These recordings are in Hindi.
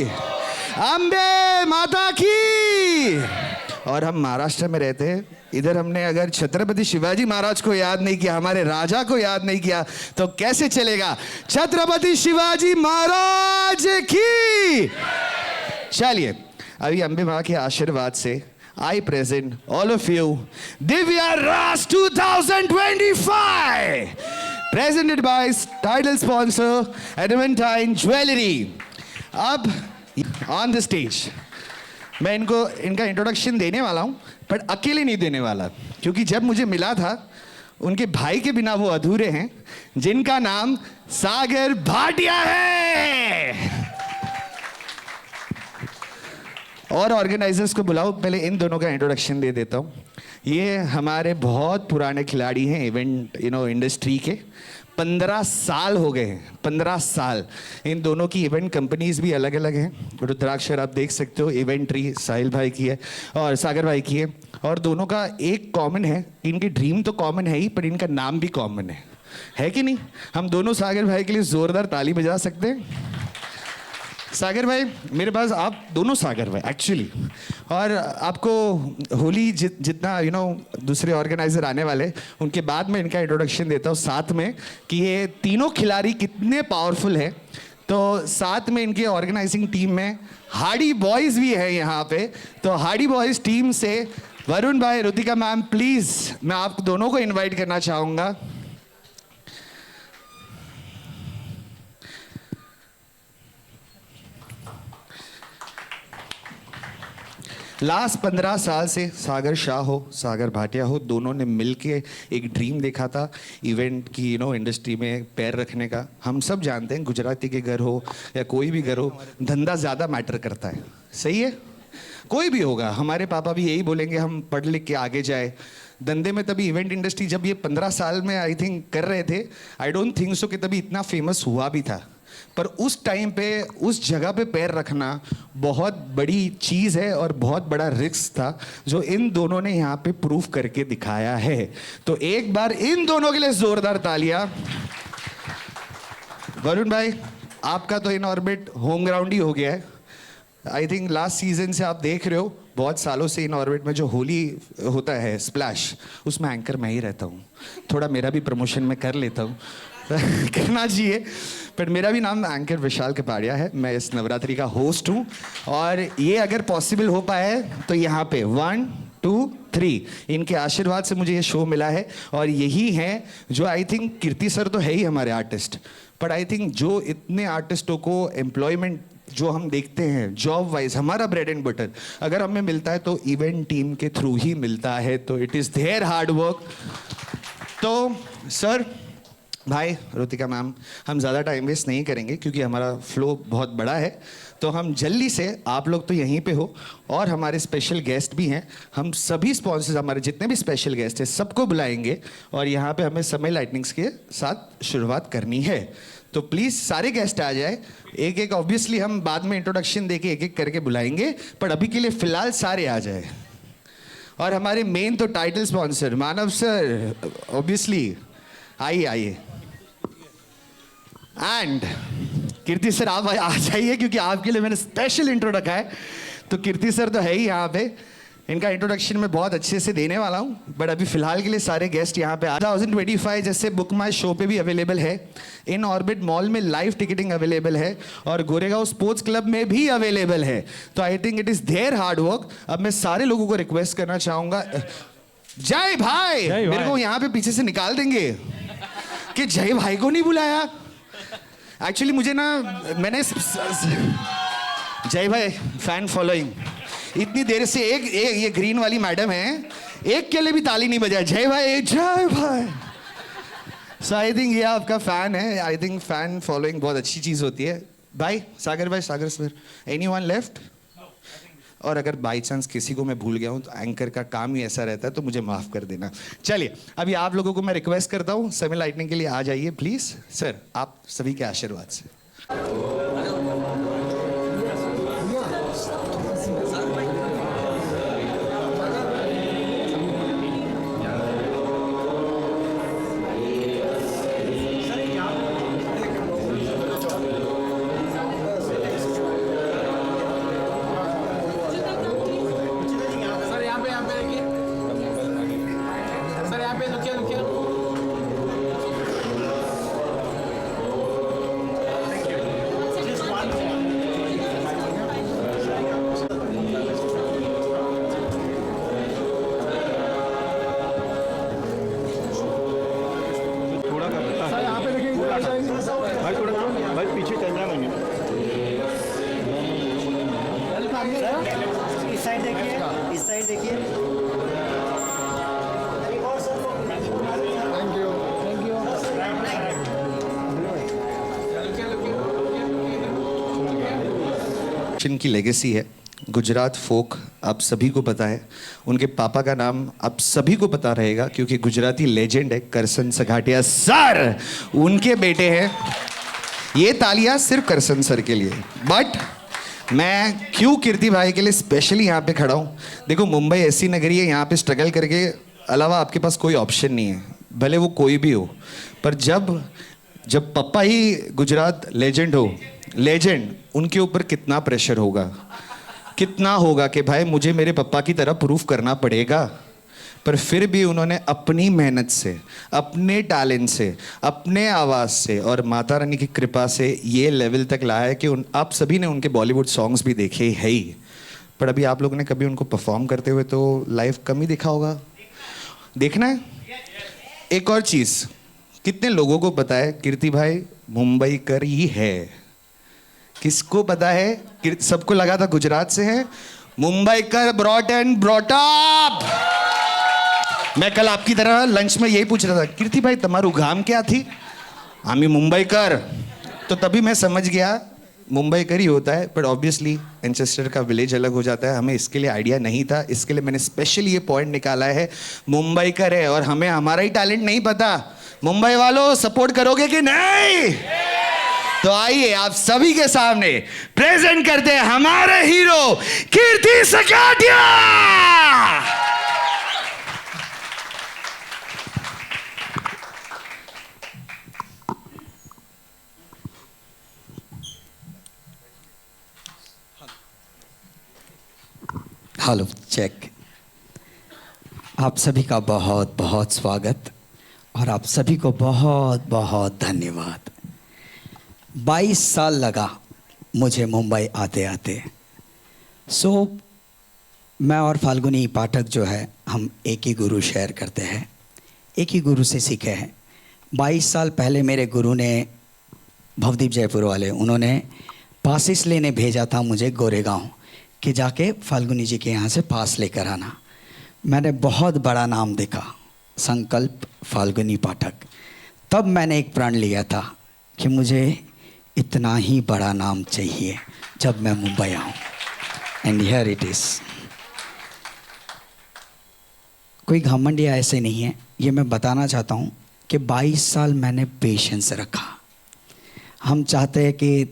अम्बे माता की। और हम महाराष्ट्र में रहते हैं, इधर हमने अगर छत्रपति शिवाजी महाराज को याद नहीं किया, हमारे राजा को याद नहीं किया, तो कैसे चलेगा। छत्रपति शिवाजी महाराज की। चलिए, अभी अम्बे माँ के आशीर्वाद से I present all of you Divya Ras 2025, presented by title sponsor Adamantine Jewelry. अब on the stage मैं इनका इंट्रोडक्शन देने वाला हूँ, पर अकेले नहीं देने वाला, क्योंकि जब मुझे मिला था उनके भाई के बिना वो अधूरे हैं, जिनका नाम सागर भाटिया है। और ऑर्गेनाइजर्स को बुलाओ, पहले इन दोनों का इंट्रोडक्शन दे देता हूँ। ये हमारे बहुत पुराने खिलाड़ी हैं इवेंट इंडस्ट्री के। 15 साल हो गए हैं, 15 साल। इन दोनों की इवेंट कंपनीज भी अलग अलग हैं। रुद्राक्षर आप देख सकते हो, इवेंट्री साहिल भाई की है और सागर भाई की है। और दोनों का एक कॉमन है, इनके ड्रीम तो कॉमन है ही, पर इनका नाम भी कॉमन है कि नहीं। हम दोनों सागर भाई के लिए जोरदार ताली बजा सकते हैं। सागर भाई, मेरे पास आप दोनों सागर भाई एक्चुअली, और आपको होली जितना दूसरे ऑर्गेनाइजर आने वाले, उनके बाद में इनका इंट्रोडक्शन देता हूँ साथ में, कि ये तीनों खिलाड़ी कितने पावरफुल है। तो साथ में इनके ऑर्गेनाइजिंग टीम में हार्डी बॉयज़ भी है यहाँ पे। तो हार्डी बॉयज़ टीम से वरुण भाई, रुतिका मैम, प्लीज़ मैं आप दोनों को इन्वाइट करना चाहूँगा। लास्ट 15 साल से सागर शाह हो, सागर भाटिया हो, दोनों ने मिलके एक ड्रीम देखा था इवेंट की इंडस्ट्री में पैर रखने का। हम सब जानते हैं, गुजराती के घर हो या कोई भी घर हो, धंधा ज़्यादा मैटर करता है। सही है, कोई भी होगा, हमारे पापा भी यही बोलेंगे, हम पढ़ लिख के आगे जाए धंधे में। तभी इवेंट इंडस्ट्री जब ये 15 साल में आई थिंक कर रहे थे, आई डोंट थिंक सो कि तभी इतना फेमस हुआ भी था। पर उस टाइम पे उस जगह पे पैर रखना बहुत बड़ी चीज़ है और बहुत बड़ा रिस्क था, जो इन दोनों ने यहाँ पे प्रूफ करके दिखाया है। तो एक बार इन दोनों के लिए जोरदार तालियां। वरुण भाई, आपका तो इन ऑर्बिट होम ग्राउंड ही हो गया है। आई थिंक लास्ट सीजन से आप देख रहे हो, बहुत सालों से इन ऑर्बिट में जो होली होता है स्प्लैश, उसमें एंकर मैं ही रहता हूँ। थोड़ा मेरा भी प्रमोशन मैं कर लेता हूँ करना चाहिए, पर मेरा भी नाम एंकर विशाल कपाड़िया है। मैं इस नवरात्रि का होस्ट हूँ, और ये अगर पॉसिबल हो पाए तो यहाँ पे 1 2 3 इनके आशीर्वाद से मुझे ये शो मिला है। और यही है जो आई थिंक, कीर्ति सर तो है ही हमारे आर्टिस्ट, पर आई थिंक जो इतने आर्टिस्टों को एम्प्लॉयमेंट जो हम देखते हैं जॉब वाइज, हमारा ब्रेड एंड बटर अगर हमें मिलता है तो इवेंट टीम के थ्रू ही मिलता है। तो it is there hard work. तो सर, भाई, रुतिका मैम, हम ज़्यादा टाइम वेस्ट नहीं करेंगे क्योंकि हमारा फ्लो बहुत बड़ा है। तो हम जल्दी से, आप लोग तो यहीं पे हो और हमारे स्पेशल गेस्ट भी हैं, हम सभी स्पॉन्सर्स, हमारे जितने भी स्पेशल गेस्ट हैं सबको बुलाएंगे। और यहाँ पे हमें समय लाइटनिंग्स के साथ शुरुआत करनी है। तो प्लीज़ सारे गेस्ट आ जाए। एक एक ऑब्वियसली हम बाद में इंट्रोडक्शन दे के एक एक करके बुलाएंगे, पर अभी के लिए फ़िलहाल सारे आ जाए। और हमारे मेन तो टाइटल स्पॉन्सर मानव सर, ऑब्वियसली आइए। एंड कीर्ति सर, आप आ जाइए क्योंकि आपके लिए मैंने स्पेशल इंट्रो रखा है। तो कीर्ति सर तो है ही यहाँ पे, इनका इंट्रोडक्शन मैं बहुत अच्छे से देने वाला हूँ, बट अभी फिलहाल के लिए सारे गेस्ट यहाँ पे 2025 जैसे बुक माई शो पे भी अवेलेबल है, इन ऑर्बिट मॉल में लाइव टिकटिंग अवेलेबल है, और गोरेगांव स्पोर्ट्स क्लब में भी अवेलेबल है। तो I think it is there hard work. अब मैं सारे लोगों को रिक्वेस्ट करना चाहूँगा, जय भाई, मेरे को यहाँ पे पीछे से निकाल देंगे कि जय भाई को नहीं बुलाया। एक्चुअली मुझे ना, मैंने जय भाई फैन फॉलोइंग, इतनी देर से एक ये ग्रीन वाली मैडम है, एक के लिए भी ताली नहीं बजाया, जय भाई जय भाई। सो आई थिंक ये आपका फैन है। आई थिंक फैन फॉलोइंग बहुत अच्छी चीज़ होती है। भाई, सागर सर, एनीवन लेफ्ट? और अगर बाई चांस किसी को मैं भूल गया हूँ तो एंकर का काम ही ऐसा रहता है, तो मुझे माफ़ कर देना। चलिए, अभी आप लोगों को मैं रिक्वेस्ट करता हूँ, समय लाइटनिंग के लिए आ जाइए प्लीज़। सर, आप सभी के आशीर्वाद से। इस साइड देखिए, इस साइड देखिए। Thank you. की लेगेसी है गुजरात फोक, आप सभी को पता है। उनके पापा का नाम आप सभी को पता रहेगा क्योंकि गुजराती लेजेंड है करसन सघाटिया सर, उनके बेटे हैं। ये तालियां सिर्फ करसन सर के लिए। बट मैं क्यों कीर्ति भाई के लिए स्पेशली यहाँ पे खड़ा हूँ? देखो मुंबई ऐसी नगरी है, यहाँ पे स्ट्रगल करके अलावा आपके पास कोई ऑप्शन नहीं है, भले वो कोई भी हो। पर जब जब पापा ही गुजरात लेजेंड हो, लेजेंड, उनके ऊपर कितना प्रेशर होगा, कितना होगा कि भाई मुझे मेरे पापा की तरह प्रूफ करना पड़ेगा। पर फिर भी उन्होंने अपनी मेहनत से, अपने टैलेंट से, अपने आवाज़ से और माता रानी की कृपा से ये लेवल तक लाया है कि आप सभी ने उनके बॉलीवुड सॉन्ग्स भी देखे है ही। पर अभी आप लोगों ने कभी उनको परफॉर्म करते हुए तो लाइव कम ही देखा होगा। देखना है। एक और चीज़, कितने लोगों को पता है कीर्ति भाई मुंबई कर ही है? किसको पता है? सबको लगा था गुजरात से है। मुंबई कर ब्रॉट एंड ब्रॉट अप। मैं कल आपकी तरह लंच में यही पूछ रहा था, कीर्ति भाई तुम्हारू गाम क्या थी? आमी मुंबई कर। तो तभी मैं समझ गया मुंबई कर ही होता है। बट ऑब्वियसली मैनचेस्टर का विलेज अलग हो जाता है। हमें इसके लिए आइडिया नहीं था, इसके लिए मैंने स्पेशली ये पॉइंट निकाला है। मुंबई कर है और हमें हमारा ही टैलेंट नहीं पता। मुंबई वालों सपोर्ट करोगे कि नहीं? तो आइए आप सभी के सामने प्रेजेंट करते हैं हमारे hero Kirti Sagathia. Hello check. आप सभी का बहुत बहुत स्वागत और आप सभी को बहुत बहुत धन्यवाद। 22 साल लगा मुझे मुंबई आते आते। मैं और फाल्गुनी पाठक जो है हम एक ही गुरु शेयर करते हैं, एक ही गुरु से सीखे हैं। 22 साल पहले मेरे गुरु ने, भवदीप जयपुर वाले, उन्होंने पासिस लेने भेजा था मुझे गोरेगांव कि जाके फाल्गुनी जी के यहाँ से पास लेकर आना। मैंने बहुत बड़ा नाम देखा, संकल्प फाल्गुनी पाठक। तब मैंने एक प्रण लिया था कि मुझे इतना ही बड़ा नाम चाहिए जब मैं मुंबई आऊँ। And here it is. कोई घमंड या ऐसे नहीं है, ये मैं बताना चाहता हूँ कि 22 साल मैंने पेशेंस रखा। हम चाहते हैं कि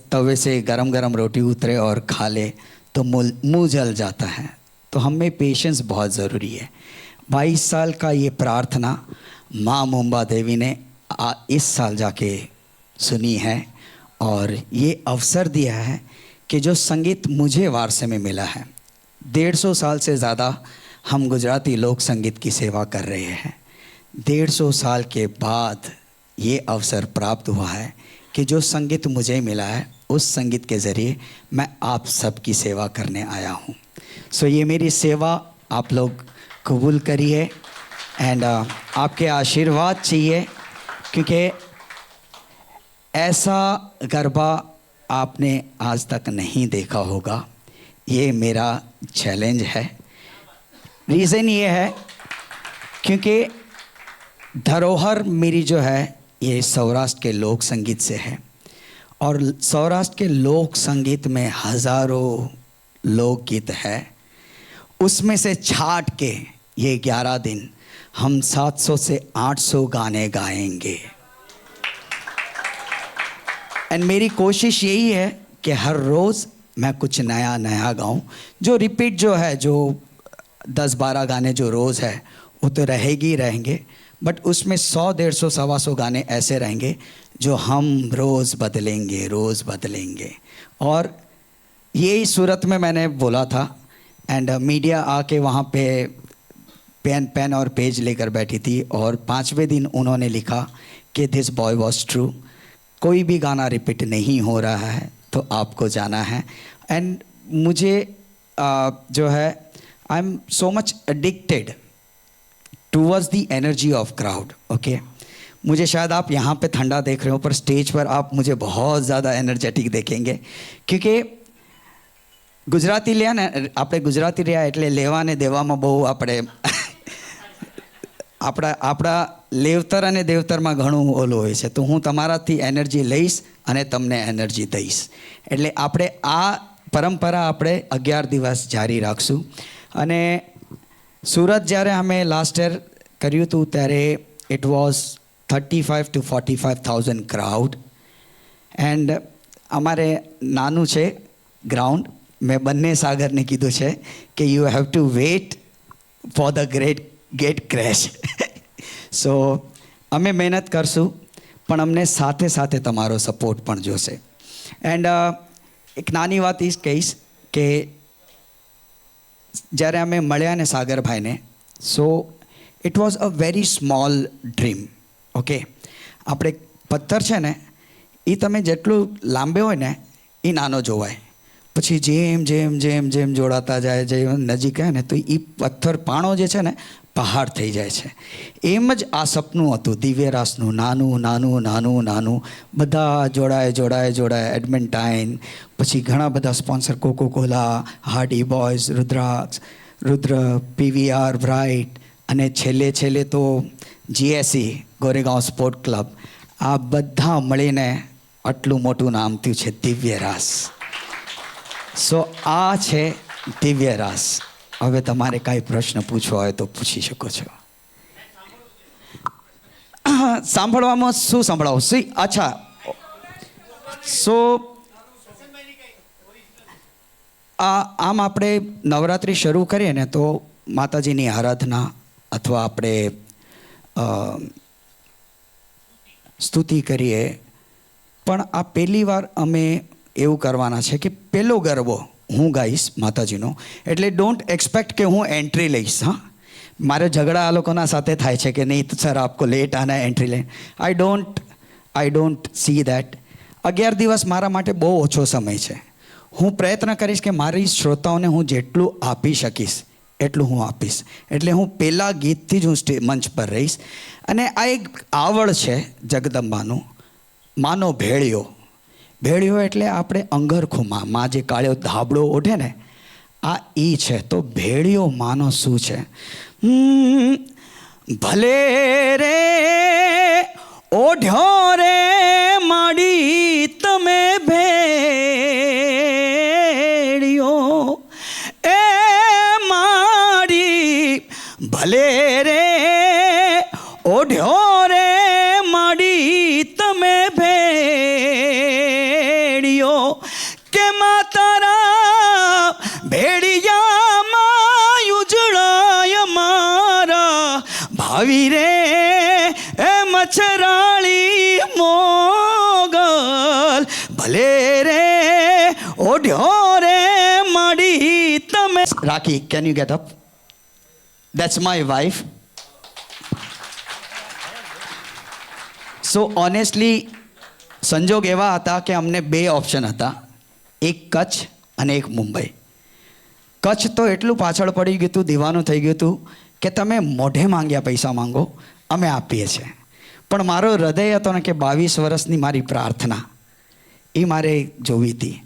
तवे से गरम गरम रोटी उतरे और खा ले तो मुँह जल जाता है। तो हमें पेशेंस बहुत ज़रूरी है। 22 साल का ये प्रार्थना माँ मुंबा देवी ने इस साल जाके सुनी है और ये अवसर दिया है कि जो संगीत मुझे वारसे में मिला है, 150 साल से ज़्यादा हम गुजराती लोक संगीत की सेवा कर रहे हैं। 150 साल के बाद ये अवसर प्राप्त हुआ है कि जो संगीत मुझे मिला है उस संगीत के ज़रिए मैं आप सबकी सेवा करने आया हूँ। सो ये मेरी सेवा आप लोग कबूल करिए एंड आपके आशीर्वाद चाहिए, क्योंकि ऐसा गरबा आपने आज तक नहीं देखा होगा। ये मेरा चैलेंज है। रीज़न ये है क्योंकि धरोहर मेरी जो है ये सौराष्ट्र के लोक संगीत से है और सौराष्ट्र के लोक संगीत में हज़ारों लोकगीत है। उसमें से छांट के ये 11 दिन हम 700 से 800 गाने गाएंगे। एंड मेरी कोशिश यही है कि हर रोज़ मैं कुछ नया नया गाऊं। जो रिपीट जो है, जो 10-12 गाने जो रोज़ है वो तो रहेंगे, बट उसमें 100, 150, 125 गाने ऐसे रहेंगे जो हम रोज़ बदलेंगे। और यही सूरत में मैंने बोला था एंड मीडिया आके वहाँ पे पेन और पेज लेकर बैठी थी और 5वें दिन उन्होंने लिखा कि दिस बॉय वॉज ट्रू। कोई भी गाना रिपीट नहीं हो रहा है तो आपको जाना है। एंड मुझे जो है I am so much addicted towards the energy of crowd. Okay, मुझे शायद आप यहाँ पे ठंडा देख रहे हो पर स्टेज पर आप मुझे बहुत ज़्यादा एनर्जेटिक देखेंगे, क्योंकि ગુજરાતી લ્યા ને આપણે ગુજરાતી રહ્યા એટલે લેવા ને દેવામાં બહુ આપણે આપણા લેવતર અને દેવતરમાં ઘણું ઓલું હોય છે. તો હું તમારાથી એનર્જી લઈશ અને તમને એનર્જી દઈશ. એટલે આપણે આ પરંપરા આપણે 11 દિવસ જારી રાખશું. અને સુરત જ્યારે અમે લાસ્ટ યર કર્યું હતું ત્યારે it was 35 to 45,000 crowd. And અમારે નાનું છે ગ્રાઉન્ડ. મેં બંને સાગરને કીધું છે કે you have to wait for the great gate crash. So અમે મહેનત કરશું પણ અમને સાથે સાથે તમારો સપોર્ટ પણ જોશે. એન્ડ એક નાની વાત એ કહીશ કે જ્યારે અમે મળ્યા ને સાગરભાઈને, so it was a very small dream. Okay, આપણે પથ્થર છે ને એ તમે જેટલું લાંબે હોય ને એ નાનો જોવાય, પછી જેમ જેમ જેમ જેમ જોડાતા જાય, જેમ નજીક આવે ને તો એ પથ્થર પાણો જે છે ને પહાડ થઈ જાય છે. એમ જ આ સપનું હતું દિવ્યરાસનું, નાનું નાનું નાનું નાનું, બધા જોડાય એડમેન્ટાઇન, પછી ઘણા બધા સ્પોન્સર, કોકોકોલા, હાર્ડી બોયઝ, રુદ્ર, પીવીઆર, બ્રાઇટ, અને છેલ્લે તો જીએસઈ ગોરેગાંવ સ્પોર્ટ ક્લબ. આ બધા મળીને આટલું મોટું નામ થયું છે દિવ્યરાસ. સો આ છે દિવ્યરાસ. હવે તમારે કાંઈ પ્રશ્ન પૂછવો હોય તો પૂછી શકો છો. સાંભળવામાં શું સંભળાવો? અચ્છા, સો આમ આપણે નવરાત્રિ શરૂ કરીએ ને તો માતાજીની આરાધના અથવા આપણે સ્તુતિ કરીએ, પણ આ પહેલી વાર અમે એવું કરવાના છે કે પહેલો ગરબો હું ગાઈશ માતાજીનો. એટલે ડોન્ટ એક્સપેક્ટ કે હું એન્ટ્રી લઈશ. હા, મારે ઝઘડા આ લોકોના સાથે થાય છે કે નહીં સર આપકો લેટ આના એન્ટ્રી લે. I don't see that. 11 દિવસ મારા માટે બહુ ઓછો સમય છે. હું પ્રયત્ન કરીશ કે મારી શ્રોતાઓને હું જેટલું આપી શકીશ એટલું હું આપીશ. એટલે હું પહેલા ગીતથી જ હું મંચ પર રહીશ. અને આ એક આવડ છે જગદંબાનું, માનો ભેળિયો. ભેળિયો એટલે આપણે અંગરખુમાં માં જે કાળિયો ધાબળો ઓઢે ને આ ઈ છે. તો ભેળિયો માનો શું છે? ભલે રે ઓઢ્યો રે માડી તમે ભેળિયો એ માડી, ભલે રે ઓઢ્યો રે માડી તમે ભેળિયો, કે માતારા ભેળિયામાં ઉજળાય મારા ભાવિ રે એ મચ્છરાળી મોગલ, ભલે રે ઓઢ્યો રે માડી તમે. Rakhi, can you get up? That's my wife. So honestly સંજોગ એવા હતા કે અમને 2 ઓપ્શન હતા, એક કચ્છ અને એક મુંબઈ. કચ્છ તો એટલું પાછળ પડી ગયું હતું, દીવાનું થઈ ગયું હતું કે તમે મોઢે માંગ્યા પૈસા માંગો અમે આપીએ છીએ. પણ મારો હૃદય હતો ને કે 22 વર્ષની મારી પ્રાર્થના એ મારે જોવી હતી.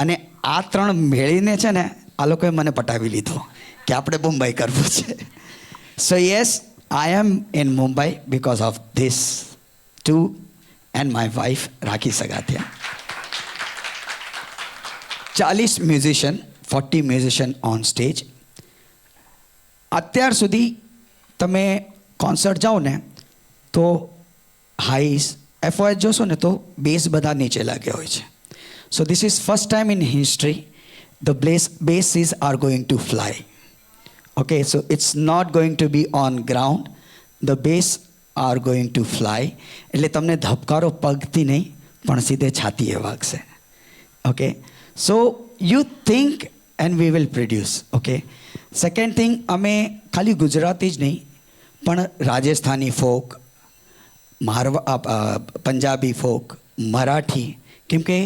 અને આ 3 મેળીને છે ને આ લોકોએ મને પટાવી લીધો કે આપણે મુંબઈ કરવું છે. So yes, I am in Mumbai because of this two and my wife Rakhi Sagathia. 40 musician, 40 musician on stage. અત્યાર સુધી તમે કોન્સર્ટ જાઓ ને તો હાઈસ એફઓએચ જોશો ને તો બેઝ બધા નીચે લાગ્યા હોય છે. So this is first time in history the basses are going to fly. Okay, so it's not going to be on ground. The bass are going to fly. એટલે તમને ધબકારો પગથી નહીં પણ સીધે છાતીએ વાગશે. Okay, so you think and we will produce. Okay, second thing, અમે ખાલી ગુજરાતી જ નહીં પણ રાજસ્થાની ફોક, पंजाबी फोक, मराठी, કેમકે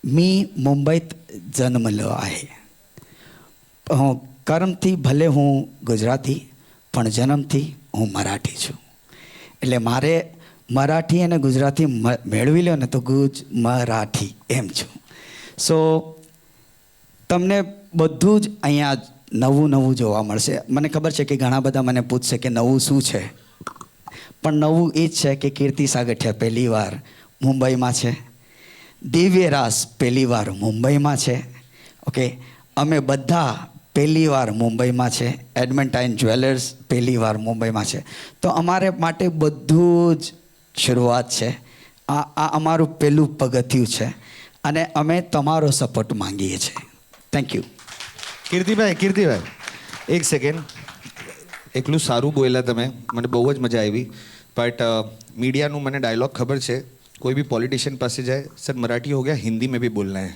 मी मुंबईत જન્મલો आहे. કર્મથી ભલે હું ગુજરાતી પણ જન્મથી હું મરાઠી છું. એટલે મારે મરાઠી અને ગુજરાતી મેળવી લો ને તો મરાઠી એમ છું. સો તમને બધું જ અહીંયા નવું નવું જોવા મળશે. મને ખબર છે કે ઘણા બધા મને પૂછશે કે નવું શું છે, પણ નવું એ જ છે કે કીર્તિ સાગઠિયા પહેલી વાર મુંબઈમાં છે, દિવ્ય રાસ પહેલી વાર મુંબઈમાં છે. ઓકે, અમે બધા પહેલી વાર મુંબઈમાં છે, એડમન્ટાઇન જ્વેલર્સ પહેલી વાર મુંબઈમાં છે. તો અમારે માટે બધું જ શરૂઆત છે. આ અમારું પહેલું પગથિયું છે અને અમે તમારો સપોર્ટ માંગીએ છીએ. Thank you. કીર્તિભાઈ એક સેકન્ડ, એટલું સારું બોલ્યા તમે, મને બહુ જ મજા આવી. બટ મીડિયાનું મને ડાયलॉग खबर છે, कोई भी पॉलिटिशियन पास से जाए, सर मराठी हो गया, हिंदी में भी बोलना है.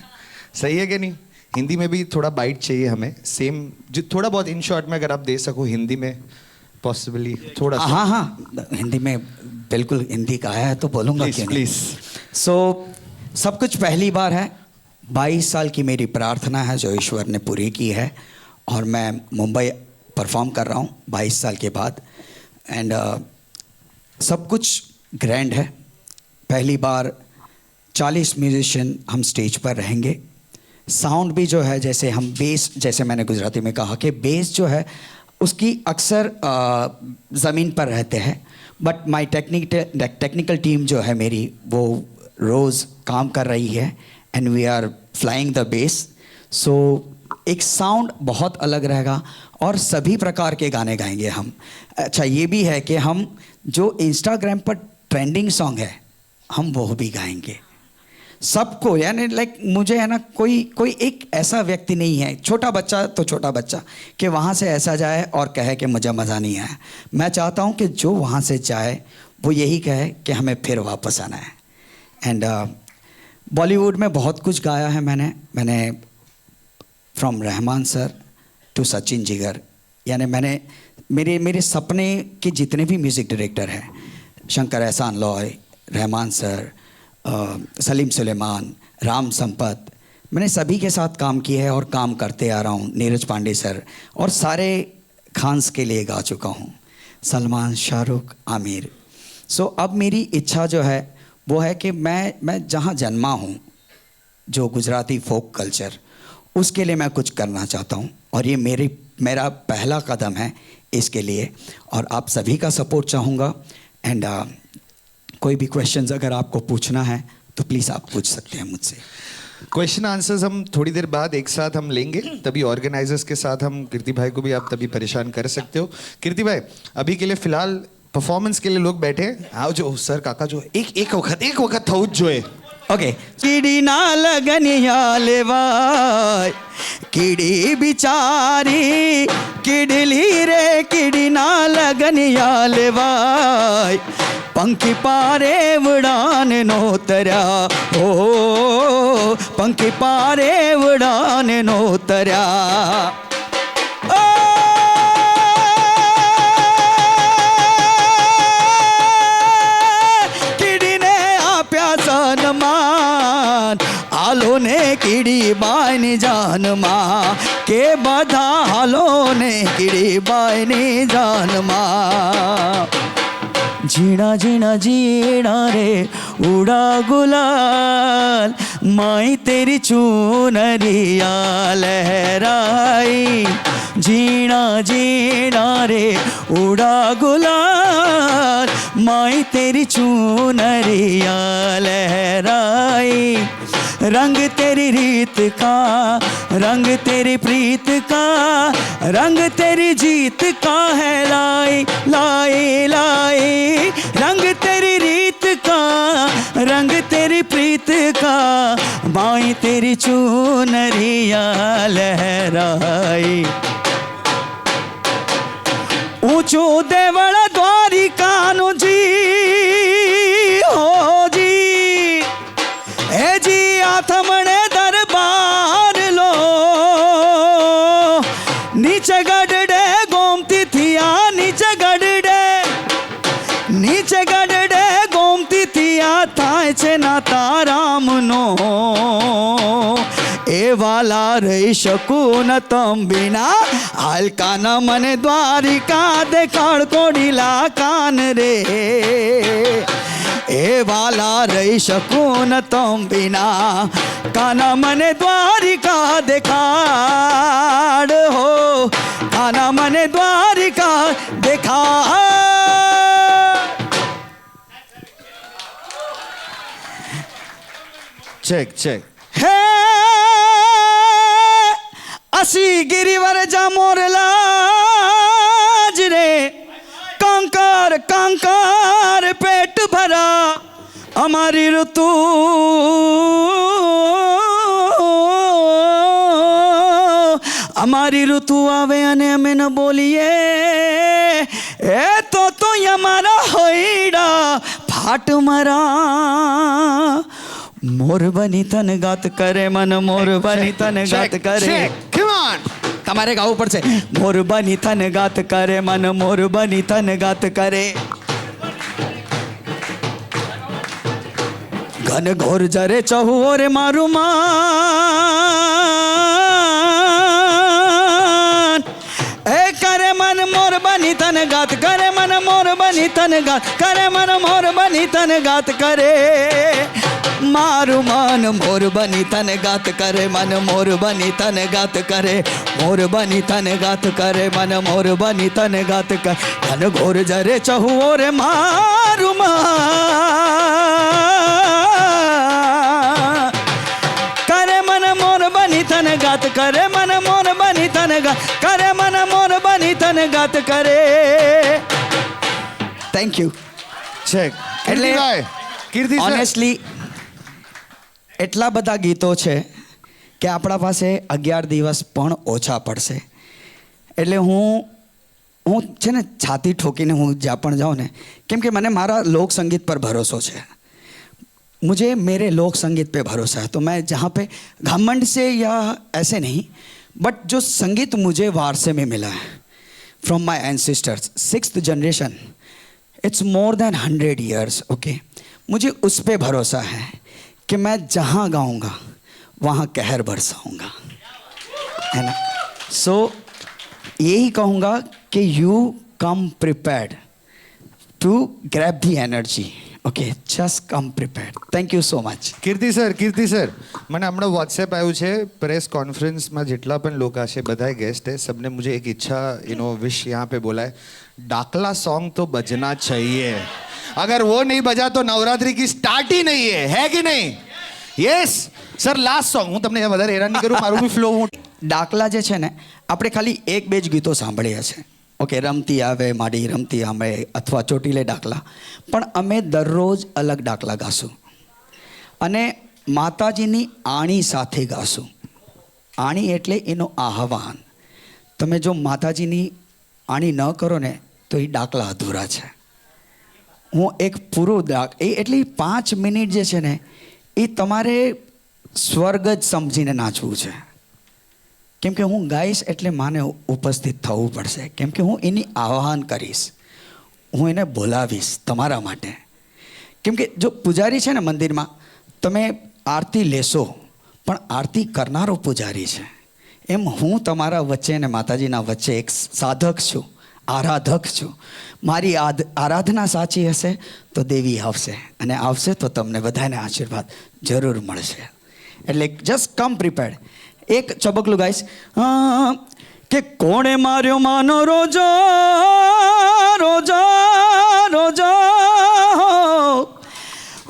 सही है कि नहीं? हिंदी में भी थोड़ा बाइट चाहिए हमें, सेम जो थोड़ा बहुत इन शॉर्ट में अगर आप दे सको हिंदी में पॉसिबली थोड़ा सा. हाँ, हिंदी में बिल्कुल, हिंदी का है तो बोलूँगा. प्लीज. सो सब कुछ पहली बार है. 22 साल की मेरी प्रार्थना है जो ईश्वर ने पूरी की है, और मैं मुंबई परफॉर्म कर रहा हूँ 22 साल के बाद. एंड सब कुछ ग्रैंड है. पहली बार 40 म्यूजिशियन हम स्टेज पर रहेंगे. साउंड भी जो है, जैसे हम बेस, जैसे मैंने गुजराती में कहा कि बेस जो है उसकी अक्सर ज़मीन पर रहते हैं, बट माय टेक्निकल टीम जो है मेरी, वो रोज़ काम कर रही है and we are flying the bass. So एक साउंड बहुत अलग रहेगा और सभी प्रकार के गाने गाएंगे हम. अच्छा, ये भी है कि हम जो इंस्टाग्राम पर ट्रेंडिंग सॉन्ग है हम वो भी गाएंगे सबको. यानी लाइक मुझे है ना, कोई एक ऐसा व्यक्ति नहीं है, छोटा बच्चा तो छोटा बच्चा, कि वहाँ से ऐसा जाए और कहे कि मुझे मज़ा नहीं आया. मैं चाहता हूँ कि जो वहाँ से जाए वो यही कहे कि हमें फिर वापस आना है. एंड बॉलीवुड में बहुत कुछ गाया है मैंने from Rahman sir to Sachin Jigar. यानी मैंने मेरे सपने के जितने भी म्यूज़िक डायरेक्टर हैं, शंकर एहसान लॉय, रहमान सर, सलीम सुलेमान, राम संपत, मैंने सभी के साथ काम किया है और काम करते आ रहा हूँ. नीरज पांडे सर और सारे खान्स के लिए गा चुका हूँ, सलमान, शाहरुख, आमिर. सो अब मेरी इच्छा जो है वो है कि मैं जहाँ जन्मा हूँ, जो गुजराती फोक कल्चर, उसके लिए मैं कुछ करना चाहता हूँ, और ये मेरा पहला कदम है इसके लिए, और आप सभी का सपोर्ट चाहूँगा. एंड कोई भी क्वेश्चंस अगर आपको पूछना है तो प्लीज़ आप पूछ सकते हैं मुझसे. क्वेश्चन आंसर्स हम थोड़ी देर बाद एक साथ हम लेंगे, तभी ऑर्गेनाइजर्स के साथ हम कीर्ति भाई को भी आप तभी परेशान कर सकते हो. कीर्ति भाई, अभी के लिए फिलहाल परफॉर्मेंस के लिए लोग बैठे हैं. आओ जो सर काका जो एक वक्त थोड़ा जो है. ओके. कीड़ी ना लगनिया लेवाय, कीड़ी बिचारी किडली रे, कीड़ी ना लगनिया लेवाय, पंखी पारे उड़ान नो तरया, ओ पंखी पारे उड़ान नो तरया. हालो ने कीड़ी बायनी जान माँ के बधा, हालो ने कीड़ी बायनी जान माँ. जीना जीना जीना रे उड़ा गुलाल, माई तेरी चूनरिया लहराई. जीना जीना रे उड़ा गुलाल, माई तेरी चूनरिया लहराई. रंग तेरी रीत का, रंग तेरी प्रीत का, रंग तेरी जीत का है लाई लाई लाई. रंग तेरी रीत का, रंग तेरी प्रीत का, माई तेरी चूनरिया लहराई. ऊंचू देवल द्वारिका नु जी, हो जी, ए जी आथमणे दरबार लो. नीचे गडडे गोमती थिया, नीचे गडडे, नीचे गडडे गोमती थिया, थाय छे ना ताराम नो. ए वाला रही शकूं न तम बिना, हलकाना मने द्वारिका देखाड़ कोडीला कान रे. એ વાલા રહી શકું ન તમ વિના કાના મને દ્વારિકા દેખાડ હો કાના મને દ્વારિકા દેખાડ चेक चेक હે અસી ગિરિવર જા મોરલા જ રે કંકર કંકર પેટ ભરા અમારી ઋતુ અમારી ઋતુ આવે અને અમે ન બોલીએ એ તો અમારા હોઈડા ફાટ મરા મોર બની તન ગાત કરે મન મોર બની તન ગાત કરે Come on. તમારે ગાવું પડશે મોર બની તન ગાત કરે મન મોર બની તન ગાત કરે ઘન ઘોર જરે ચહુઓર મારું માન એ કરે મન મોર બની તન ગાત કરે મન મોર બની તન ગાત કરે મન મોર બની તન ગાત કરે મારું મન મોર બની તન ગાત કરે મન મોર બની તન ગાત કરે મોર બની તન ગાત કરે મન મોર બની તન ગાત કરે ઘન ઘોર જરે ચહુઓર મારું માન કરે મન મોર બની તન ગાત કરે મન મોર બની તન ગાત કરે મન મોર બની તન ગાત કરે થેન્ક યુ चेक એટલે કીર્તિ sir. ઓનેસ્ટલી એટલા બધા ગીતો છે કે આપણા પાસે 11 દિવસ પણ ઓછા પડશે એટલે હું છે ને છાતી ઠોકીને હું જ્યાં પણ જાઉં ને કેમ કે મને મારા લોક સંગીત પર ભરોસો છે मुझे मेरे लोक संगीत पे भरोसा है तो मैं जहाँ पे घमंड से या ऐसे नहीं बट जो संगीत मुझे वारसे में मिला है from my ancestors 6th generation it's more than 100 years okay मुझे उस पे भरोसा है कि मैं जहाँ गाऊंगा वहाँ कहर बरसाऊंगा है ना सो यही कहूँगा कि you come prepared to grab the energy okay just come prepared thank you so much Kirti sir મને હમણાં વોટ્સએપ આવ્યું છે પ્રેસ કોન્फ्रेंसમાં જેટલા પણ લોકો છે બધાય गेस्ट है सबने मुझे एक इच्छा विश यहाँ पे बोला है डाकला सॉन्ग तो बजना चाहिए अगर वो नहीं बजा तो नवरात्रि की स्टार्ट ही नहीं है कि नहीं यस सर लास्ट सॉन्ग હું તમને વધારે હેરાન નહીં કરું મારું બી ફ્લો હું ડાકલા જે છે ને આપણે ખાલી એક બે જ ગીતો સાંભળ્યા છે ઓકે રમતી આવે માડી રમતી આવે અથવા ચોટીલે ડાકલા પણ અમે દરરોજ અલગ ડાકલા ગાશું અને માતાજીની આણી સાથે ગાશું આણી એટલે એનો આહવાન તમે જો માતાજીની આણી ન કરો ને તો એ ડાકલા અધૂરા છે હું એક પૂરો એટલી 5 મિનિટ જે છે ને એ તમારે સ્વર્ગ જ સમજીને નાચવું છે કેમ કે હું ગાઈશ એટલે માને ઉપસ્થિત થવું પડશે કેમ કે હું એની આહ્વાન કરીશ હું એને બોલાવીશ તમારા માટે કેમ કે જો પૂજારી છે ને મંદિરમાં તમે આરતી લેશો પણ આરતી કરનારો પૂજારી છે એમ હું તમારા વચ્ચે અને માતાજીના વચ્ચે એક સાધક છું આરાધક છું મારી આરાધના સાચી હશે તો દેવી આવશે અને આવશે તો તમને બધાને આશીર્વાદ જરૂર મળશે એટલે જસ્ટ કમ પ્રિપેર્ડ એક ચબકલું ગાઈશ કે કોણે માર્યો માનો રોજો રોજો રોજો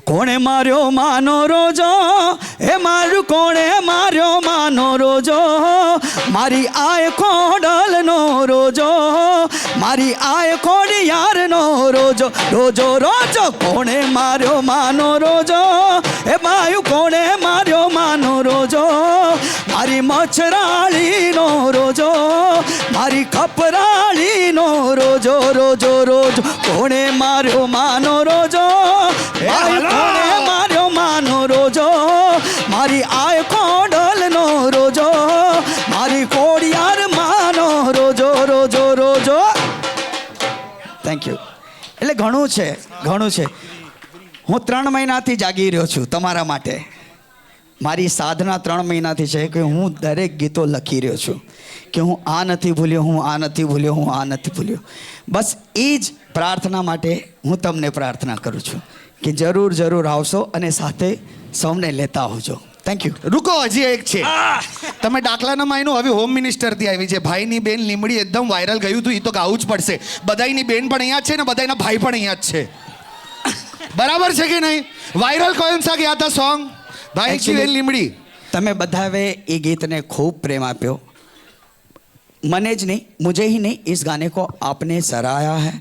કોણે માર્યો માનો રોજો એ મારું કોણે માર્યો માનો રોજો મારી આય ખોડલનો રોજો મારી આય ખોડિયારનો રોજો રોજો રોજો કોણે માર્યો માનો રોજો એ માયું કોણે માર્યો માનો રોજો મારી મચ્છરાળીનો રોજો મારી ખપરાળીનો રોજો રોજો રોજો કોણે માર્યો માનો રોજો કોણે માર્યો માનો રોજો મારી આય ખોડલનો રોજો મારી ખોડિયાર માનો રોજો રોજો રોજો થેન્ક યુ એટલે ઘણું છે હું 3 મહિનાથી જાગી રહ્યો છું તમારા માટે મારી સાધના 3 મહિનાથી છે કે હું દરેક ગીતો લખી રહ્યો છું કે હું આ નથી ભૂલ્યો હું આ નથી ભૂલ્યો હું આ નથી ભૂલ્યો બસ એ જ પ્રાર્થના માટે હું તમને પ્રાર્થના કરું છું કે જરૂર જરૂર આવશો અને સાથે સૌને લેતા આવજો. Thank you. રૂકો, હજી એક છે. તમે દાખલાના માયનો હવે હોમ મિનિસ્ટરથી આવી છે. ભાઈની બેન લીમડી એકદમ વાયરલ ગયું હતું, એ તો ગાવું જ પડશે. બધાયની બેન પણ અહીંયા જ છે ને બધાયના ભાઈ પણ અહીંયા જ છે. બરાબર છે કે નહીં? વાયરલ कौन सा गया था सॉन्ग? भाई की बेन લીમડી. તમે બધાએ એ ગીતને ખૂબ પ્રેમ આપ્યો. मने ज नहीं, मुझे ही नहीं, इस गाने को आपने सराहा है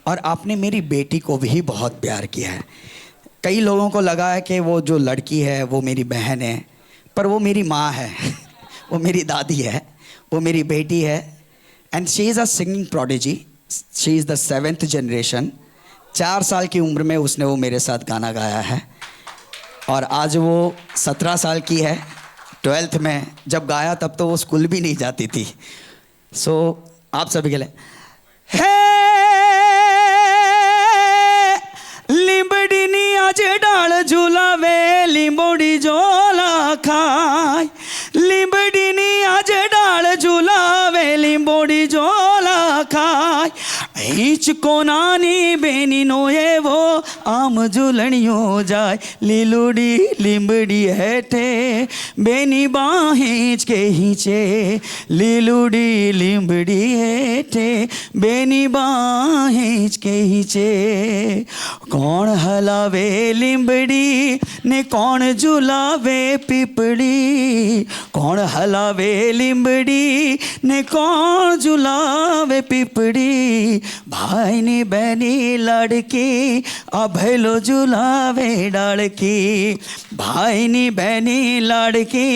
और आपने मेरी बेटी को भी बहुत प्यार किया है. कई लोगों को लगा है कि वो जो लड़की है वो मेरी बहन है, पर वो मेरी माँ है. वो मेरी दादी है, वो मेरी बेटी है. And she is a singing prodigy. She is the 7th generation. 4 साल की उम्र में उसने वो मेरे साथ गाना गाया है और आज वो 17 साल की है. 12th में जब गाया तब तो वो स्कूल भी नहीं जाती थी. सो आप सभी के लिए हे લીંબડી ની આજે ડાળ ઝુલાવે લીંબોડી જોલા ખાય. લીંબડી ની આજે ડાળ ઝુલાવે લીંબોડી જોલા ખાય. હિંચકો નાની બેનીનો એવો આમ ઝૂલણીઓ જાય. લીલુડી લીંબડી હેઠે બેની બા હિંચકે હિંચે. લીલુડી લીંબડી હેઠે બેની બા હિંચકે હિંચે. कौन हलावे लिंबड़ी ने कौन झुलावे पीपड़ी. कौन हलावे लिंबड़ी ने कौन झुलावे पीपड़ी. भाई ने बहनी लड़की आ भैलो झुलावे डालकी. भाई ने बहनी लड़की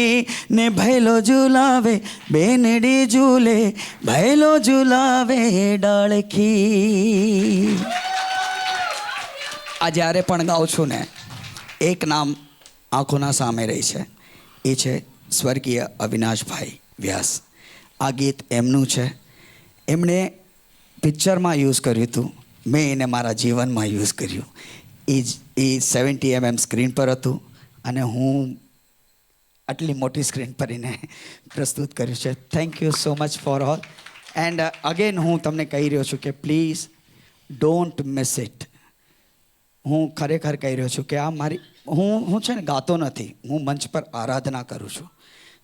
ने भैलो झुलावे बेनड़ी झूले भैलो झुलावे डालकी. આ જ્યારે પણ ગાઉં છું ને એક નામ આંખોના સામે રહી છે, એ છે સ્વર્ગીય અવિનાશભાઈ વ્યાસ. આ ગીત એમનું છે. એમણે પિક્ચરમાં યુઝ કર્યું હતું, મેં એને મારા જીવનમાં યુઝ કર્યું. એ 70 mm સ્ક્રીન પર હતું અને હું આટલી મોટી સ્ક્રીન પર એને પ્રસ્તુત કર્યું છે. Thank you so much for all. And again હું તમને કહી રહ્યો છું કે પ્લીઝ ડોન્ટ મિસ ઇટ. હું ખરેખર કહી રહ્યો છું કે આ મારી હું છે ને ગાતો નથી, હું મંચ પર આરાધના કરું છું.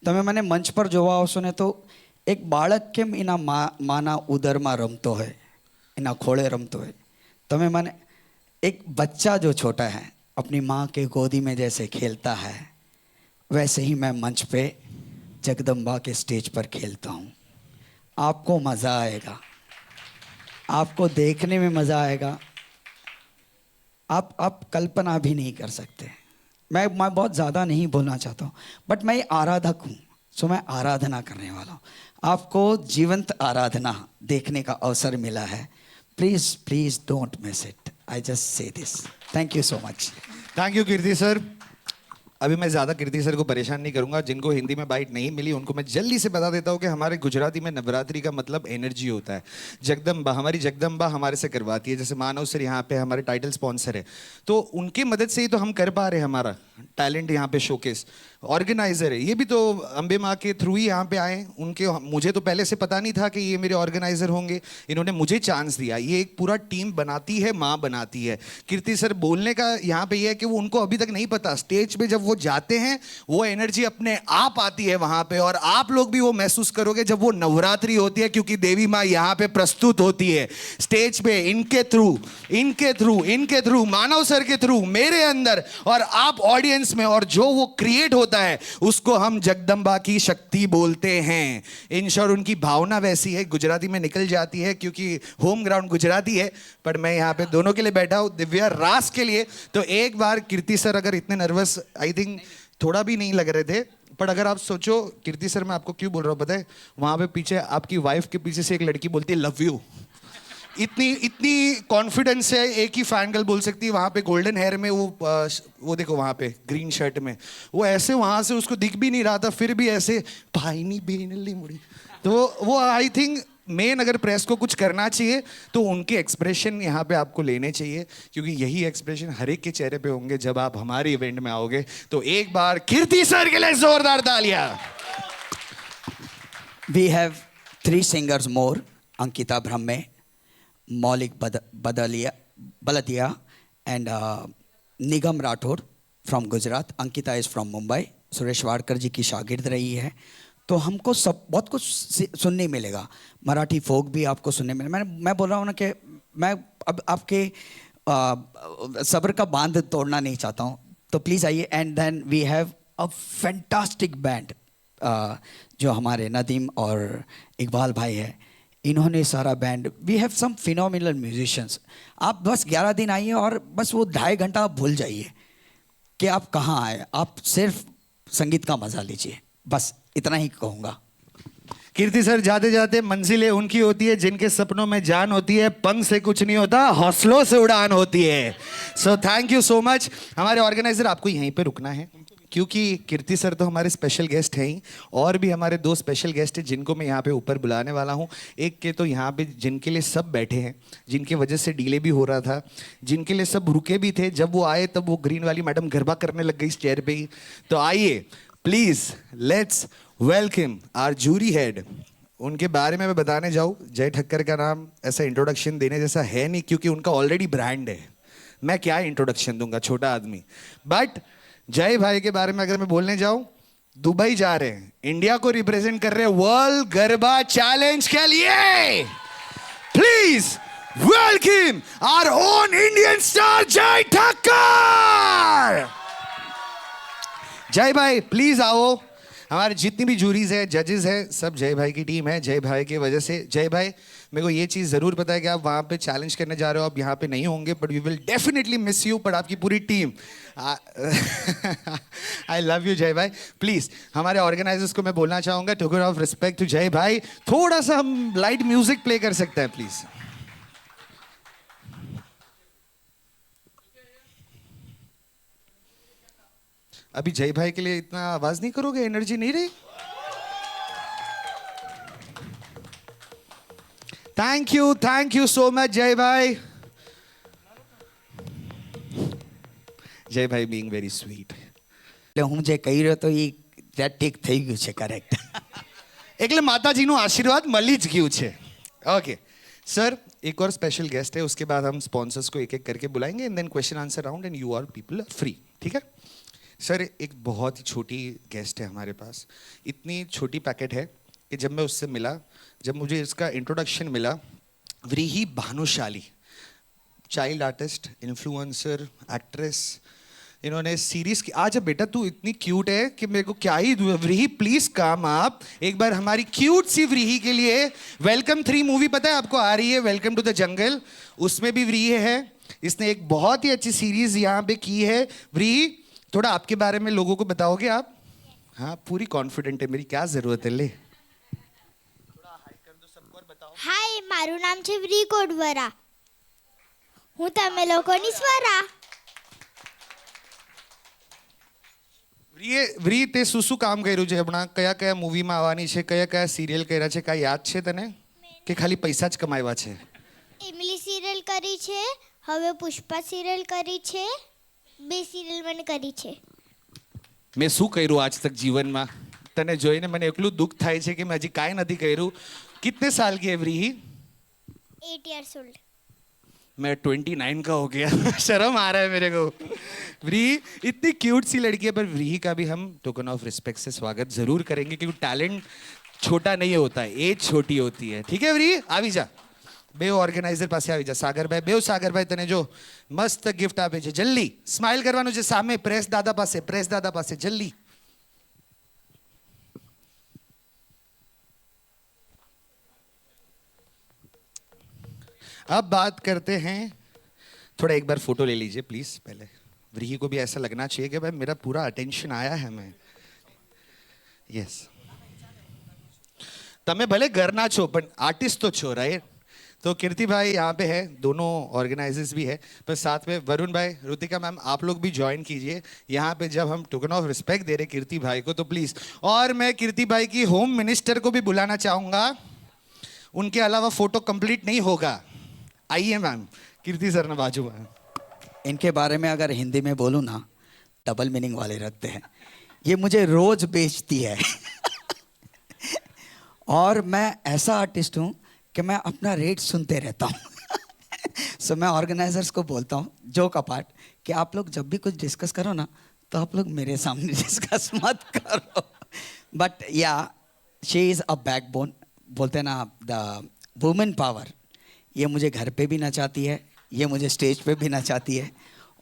તમે મને મંચ પર જોવા આવશો ને તો એક બાળક કેમ એના માના ઉદરમાં રમતો હોય, એના ખોળે રમતો હોય, તમે મને एक बच्चा जो छोटा है अपनी माँ के गोदी में जैसे खेलता है वैसे ही मैं मंच पे जगदम्बा के स्टेज पर खेलता हूँ. आपको मज़ा आएगा, आपको देखने में मज़ा आएगा. आप कल्पना भी नहीं कर सकते. मैं बहुत ज़्यादा नहीं बोलना चाहता हूँ, बट मैं आराधक हूँ, सो मैं आराधना करने वाला हूँ. आपको जीवंत आराधना देखने का अवसर मिला है. Please please don't miss it. I just say this. Thank you so much. Thank you Kirti sir. अभी मैं ज़्यादा कीर्ति सर को परेशान नहीं करूंगा. जिनको हिंदी में बाइट नहीं मिली उनको मैं जल्दी से बता देता हूँ कि हमारे गुजराती में नवरात्रि का मतलब एनर्जी होता है. जगदम्बा, हमारी जगदम्बा हमारे से करवाती है. जैसे मानव सर यहाँ पे हमारे टाइटल स्पॉन्सर है, तो उनकी मदद से ही तो हम कर पा रहे हैं हमारा टैलेंट यहाँ पे शोकेस. ऑर्गेनाइजर है ये भी तो अम्बे माँ के थ्रू ही यहाँ पे आए. उनके मुझे तो पहले से पता नहीं था कि ये मेरे ऑर्गेनाइजर होंगे. इन्होंने मुझे चांस दिया. ये एक पूरा टीम बनाती है, माँ बनाती है. कीर्ति सर बोलने का यहाँ पे ये है कि वो उनको अभी तक नहीं पता. स्टेज पे जब वो जाते हैं वो एनर्जी अपने आप आती है वहाँ पे, और आप लोग भी वो महसूस करोगे जब वो नवरात्रि होती है, क्योंकि देवी माँ यहाँ पे प्रस्तुत होती है स्टेज पे. इनके थ्रू मानव सर के थ्रू मेरे अंदर और आप ऑडियंस में, और जो वो क्रिएट होता है उसको हम जगदम्बा की शक्ति बोलते हैं. इन शॉर्ट उनकी भावना वैसी है, गुजराती में निकल जाती है क्योंकि होम ग्राउंड गुजराती है. पर मैं यहाँ पे दोनों के लिए बैठा हूँ, दिव्या रास के लिए. तो एक बार कीर्ति सर अगर इतने नर्वस आई थिंक थोड़ा भी नहीं लग रहे थे, पर अगर आप सोचो कीर्ति सर मैं आपको क्यों बोल रहा हूँ पता है? वहाँ पे पीछे आपकी वाइफ के पीछे से एक लड़की बोलती है लव यू. इतनी कॉन्फिडेंस है, एक ही फैन गर्ल बोल सकती है. वहाँ पे गोल्डन हेयर में वो देखो वहाँ पे ग्रीन शर्ट में वो ऐसे वहाँ से उसको दिख भी नहीं रहा था, फिर भी ऐसे भाईनी बेनली मुड़ी. तो वो आई थिंक मेन अगर प्रेस को कुछ करना चाहिए तो उनके एक्सप्रेशन यहाँ पे आपको लेने चाहिए, क्योंकि यही एक्सप्रेशन हर एक के चेहरे पे होंगे जब आप हमारे इवेंट में आओगे. तो एक बार कीर्ति सर के लिए जोरदार तालियां. We have 3 singers more. Ankita Brahme, Maulik Baldia and Nigam Rathore from Gujarat, Ankita is from Mumbai, Suresh Wadkar ji की शागिर्द रही है। तो हमको सब बहुत कुछ सुनने मिलेगा, मराठी फोक भी आपको सुनने मिलेगा। मैं बोल रहा हूँ ना कि मैं अब आपके सब्र का बांध तोड़ना नहीं चाहता हूँ, तो प्लीज़ आइए। And then we have a fantastic band, जो हमारे नदीम और इकबाल भाई है, इन्होंने सारा band, we have some phenomenal musicians. आप बस 11 दिन आइए और बस वो 2.5 घंटा आप भूल जाइए कि आप कहाँ आए, आप सिर्फ संगीत का मजा लीजिए, बस इतना ही कहूँगा। कीर्ति सर, जाते जाते मंजिलें उनकी होती है जिनके सपनों में जान होती है, पंख से कुछ नहीं होता, हौसलों से उड़ान होती है। So thank you so much. हमारे ऑर्गेनाइजर, आपको यहीं पे रुकना है क्योंकि कीर्ति सर तो हमारे स्पेशल गेस्ट हैं ही, और भी हमारे 2 स्पेशल गेस्ट हैं जिनको मैं यहाँ पे ऊपर बुलाने वाला हूँ। एक के तो यहाँ पे जिनके लिए सब बैठे हैं, जिनकी वजह से डिले भी हो रहा था, जिनके लिए सब रुके भी थे, जब वो आए तब वो ग्रीन वाली मैडम गरबा करने लग गई इस चेयर पे ही। तो आइए please, let's welcome our jury head. उनके बारे में मैं बताने जाऊँ, जय ठक्कर का नाम ऐसा इंट्रोडक्शन देने जैसा है नहीं क्योंकि उनका ऑलरेडी ब्रांड है। मैं क्या इंट्रोडक्शन दूंगा, छोटा आदमी। बट जय भाई के बारे में अगर मैं बोलने जाऊं, दुबई जा रहे हैं, इंडिया को रिप्रेजेंट कर रहे हैं वर्ल्ड गरबा चैलेंज के लिए। Please welcome our own Indian star Jay Thakkar. जय भाई प्लीज आओ। हमारे जितनी भी जूरीज है, जजेस है, सब जय भाई की टीम है। जय भाई की वजह से, जय भाई मेरे को ये चीज़ ज़रूर पता है कि आप वहाँ पे चैलेंज करने जा रहे हो, आप यहाँ पे नहीं होंगे, but we will definitely miss you. But आपकी पूरी टीम, आई लव यू जय भाई। प्लीज़ हमारे ऑर्गेनाइजर्स को मैं बोलना चाहूँगा, टोकन ऑफ रिस्पेक्ट टू जय भाई, थोड़ा सा हम लाइट म्यूजिक प्ले कर सकते हैं प्लीज़। अभी जय भाई के लिए इतना आवाज नहीं करोगे, एनर्जी नहीं रही? थैंक यू सो मच जय भाई। જય ભાઈ બીંગ વેરી સ્વીટ. એટલે હું જે કહી રહ્યો તો એ ઠીક થઈ ગયું છે, કરેક્ટ. એટલે માતાજીનો આશીર્વાદ મળી જ ગયું છે. ओके सर, एक और स्पेशल गेस्ट है, उसके बाद हम स्पॉन्सर्स को एक एक करके बुलाएंगे and then question answer round and you all people are free, ठीक है? सर एक बहुत ही छोटी गेस्ट है हमारे पास, इतनी छोटी पैकेट है कि जब मैं उससे मिला, जब मुझे इसका इंट्रोडक्शन मिला, Vrihi Bhanushali, child artist, influencer, actress, इन्होंने सीरीज की। आज बेटा तू इतनी क्यूट है कि मेरे को क्या ही, व्रीही प्लीज काम आप एक बार हमारी क्यूट सी व्रीही के लिए। वेलकम 3 मूवी पता है आपको आ रही है, वेलकम टू द जंगल, उसमें भी व्रीही है। इसने एक बहुत ही अच्छी सीरीज यहाँ पे की है। व्रीही थोड़ा आपके बारे में लोगों को बताओगे आप? हाँ पूरी कॉन्फिडेंट है, मेरी क्या जरूरत है, ले थोड़ा हाई कर दो सबको और बताओ। हाय, મારું નામ છે વ્રી કોડવરા. હું તમે લોકોની સ્વરા. વ્રી તે શું શું કામ કર્યું છે હમણાં? કયા કયા મૂવીમાં આવવાની છે, કયા કયા સિરિયલ કર્યા છે, કાંઈ યાદ છે તને કે ખાલી પૈસા જ કમાવ્યા છે? ઇમલી સિરિયલ કરી છે, હવે પુષ્પા સિરિયલ કરી છે, 2 સિરિયલ મને કરી છે. મેં શું કર્યું આજ તક જીવનમાં? તને જોઈને મને એટલું દુઃખ થાય છે કે મેં હજી કાંઈ નથી કર્યું. कितने साल की है व्रीही? 8 years old. मैं 29 का हो गया। शर्म आ रहा है मेरे को। व्रीही इतनी क्यूट सी लड़की है, पर व्रीही का भी हम टोकन ऑफ रिस्पेक्ट से स्वागत जरूर करेंगे क्योंकि टैलेंट छोटा नहीं होता है, एज छोटी होती है, ठीक है? व्रीही આવી જા, બેવ ઓર્ગેનાઇઝર પાસે આવી જા. સાગરભાઈ, બેવ સાગરભાઈ તને જો મસ્ત ગિફ્ટ આપે છે, જલ્દી સ્માઇલ કરવાનું છે સામે પ્રેસ દાદા પાસે, પ્રેસ દાદા પાસે જલ્દી. अब बात करते हैं, थोड़ा एक बार फोटो ले लीजिए प्लीज पहले. व्रीही को भी ऐसा लगना चाहिए कि भाई मेरा पूरा अटेंशन आया है. मैं यस, તમે ભલે ઘરના છો પણ आर्टिस्ट तो छो, राइट? तो कीर्ति भाई यहाँ पे है, दोनों ऑर्गेनाइजर्स भी है, पर साथ में वरुण भाई, रुतिका मैम, आप लोग भी ज्वाइन कीजिए यहाँ पे जब हम टोकन ऑफ रिस्पेक्ट दे रहे कीर्ति भाई को, तो प्लीज. और मैं कीर्ति भाई की होम मिनिस्टर को भी बुलाना चाहूंगा, उनके अलावा फोटो कंप्लीट नहीं होगा. आइए मैम, कीर्ति सर ने बाजू में. इनके बारे में अगर हिंदी में बोलूँ ना, डबल मीनिंग वाले रखते हैं. ये मुझे रोज बेचती है. और मैं ऐसा आर्टिस्ट हूँ कि मैं अपना रेट सुनते रहता हूँ. सो मैं ऑर्गेनाइजर्स को बोलता हूँ जोक अपार्ट कि आप लोग जब भी कुछ डिस्कस करो ना तो आप लोग मेरे सामने डिस्कस मत करो. बट या शी इज़ अ बैकबोन. बोलते हैं ना द वुमेन पावर. ये मुझे घर पे भी नचाती है, ये मुझे स्टेज पे भी नचाती है,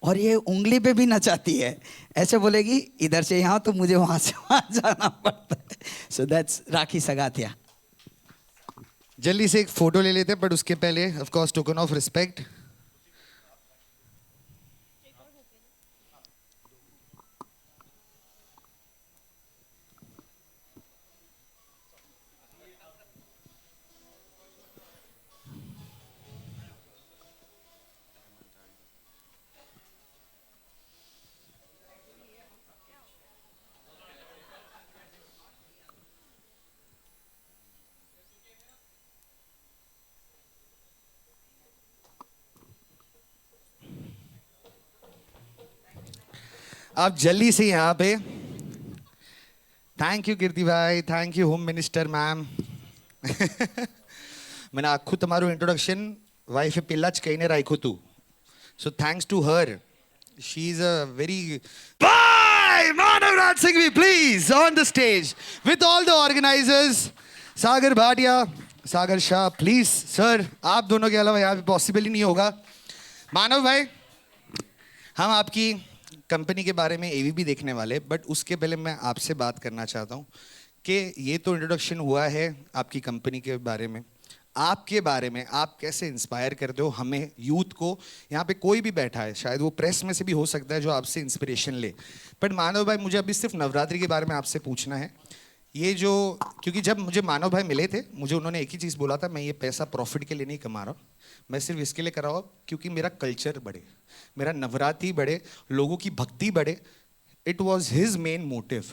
और ये उंगली पे भी नचाती है. ऐसे बोलेगी इधर से यहाँ तो मुझे वहाँ से वहाँ जाना पड़ता है. सो दैट्स राखी सगातिया. जल्दी से एक फोटो ले लेते हैं, बट उसके पहले of course token of respect. आप जल्दी से यहाँ पे. थैंक यू कीर्ति भाई, thank you home minister ma'am. मैंने आखू તમારું इंट्रोडक्शन वाइफ पिल्लाच कहीने राख्યું હતું. So thanks to her, she's a very. Bye, Manav Raj Singhvi, please on the stage with all the organizers. Sagar Bhatia, Sagar Shah, please sir. आप दोनों के अलावा यहाँ पे पॉसिबल ही नहीं होगा. मानव भाई, हम आपकी कंपनी के बारे में एवीबी देखने वाले, बट उसके पहले मैं आपसे बात करना चाहता हूँ कि ये तो इंट्रोडक्शन हुआ है आपकी कंपनी के बारे में. आपके बारे में आप कैसे इंस्पायर करते हो हमें, यूथ को. यहाँ पे कोई भी बैठा है, शायद वो प्रेस में से भी हो सकता है जो आपसे इंस्पिरेशन ले. बट मानव भाई, मुझे अभी सिर्फ नवरात्रि के बारे में आपसे पूछना है. ये जो, क्योंकि जब मुझे मानव भाई मिले थे, मुझे उन्होंने एक ही चीज़ बोला था, मैं ये पैसा प्रॉफिट के लिए नहीं कमा रहा हूँ, मैं सिर्फ इसके लिए कर रहा हूँ क्योंकि मेरा कल्चर बढ़े, मेरा नवरात्रि बढ़े, लोगों की भक्ति बढ़े. It was his main motive.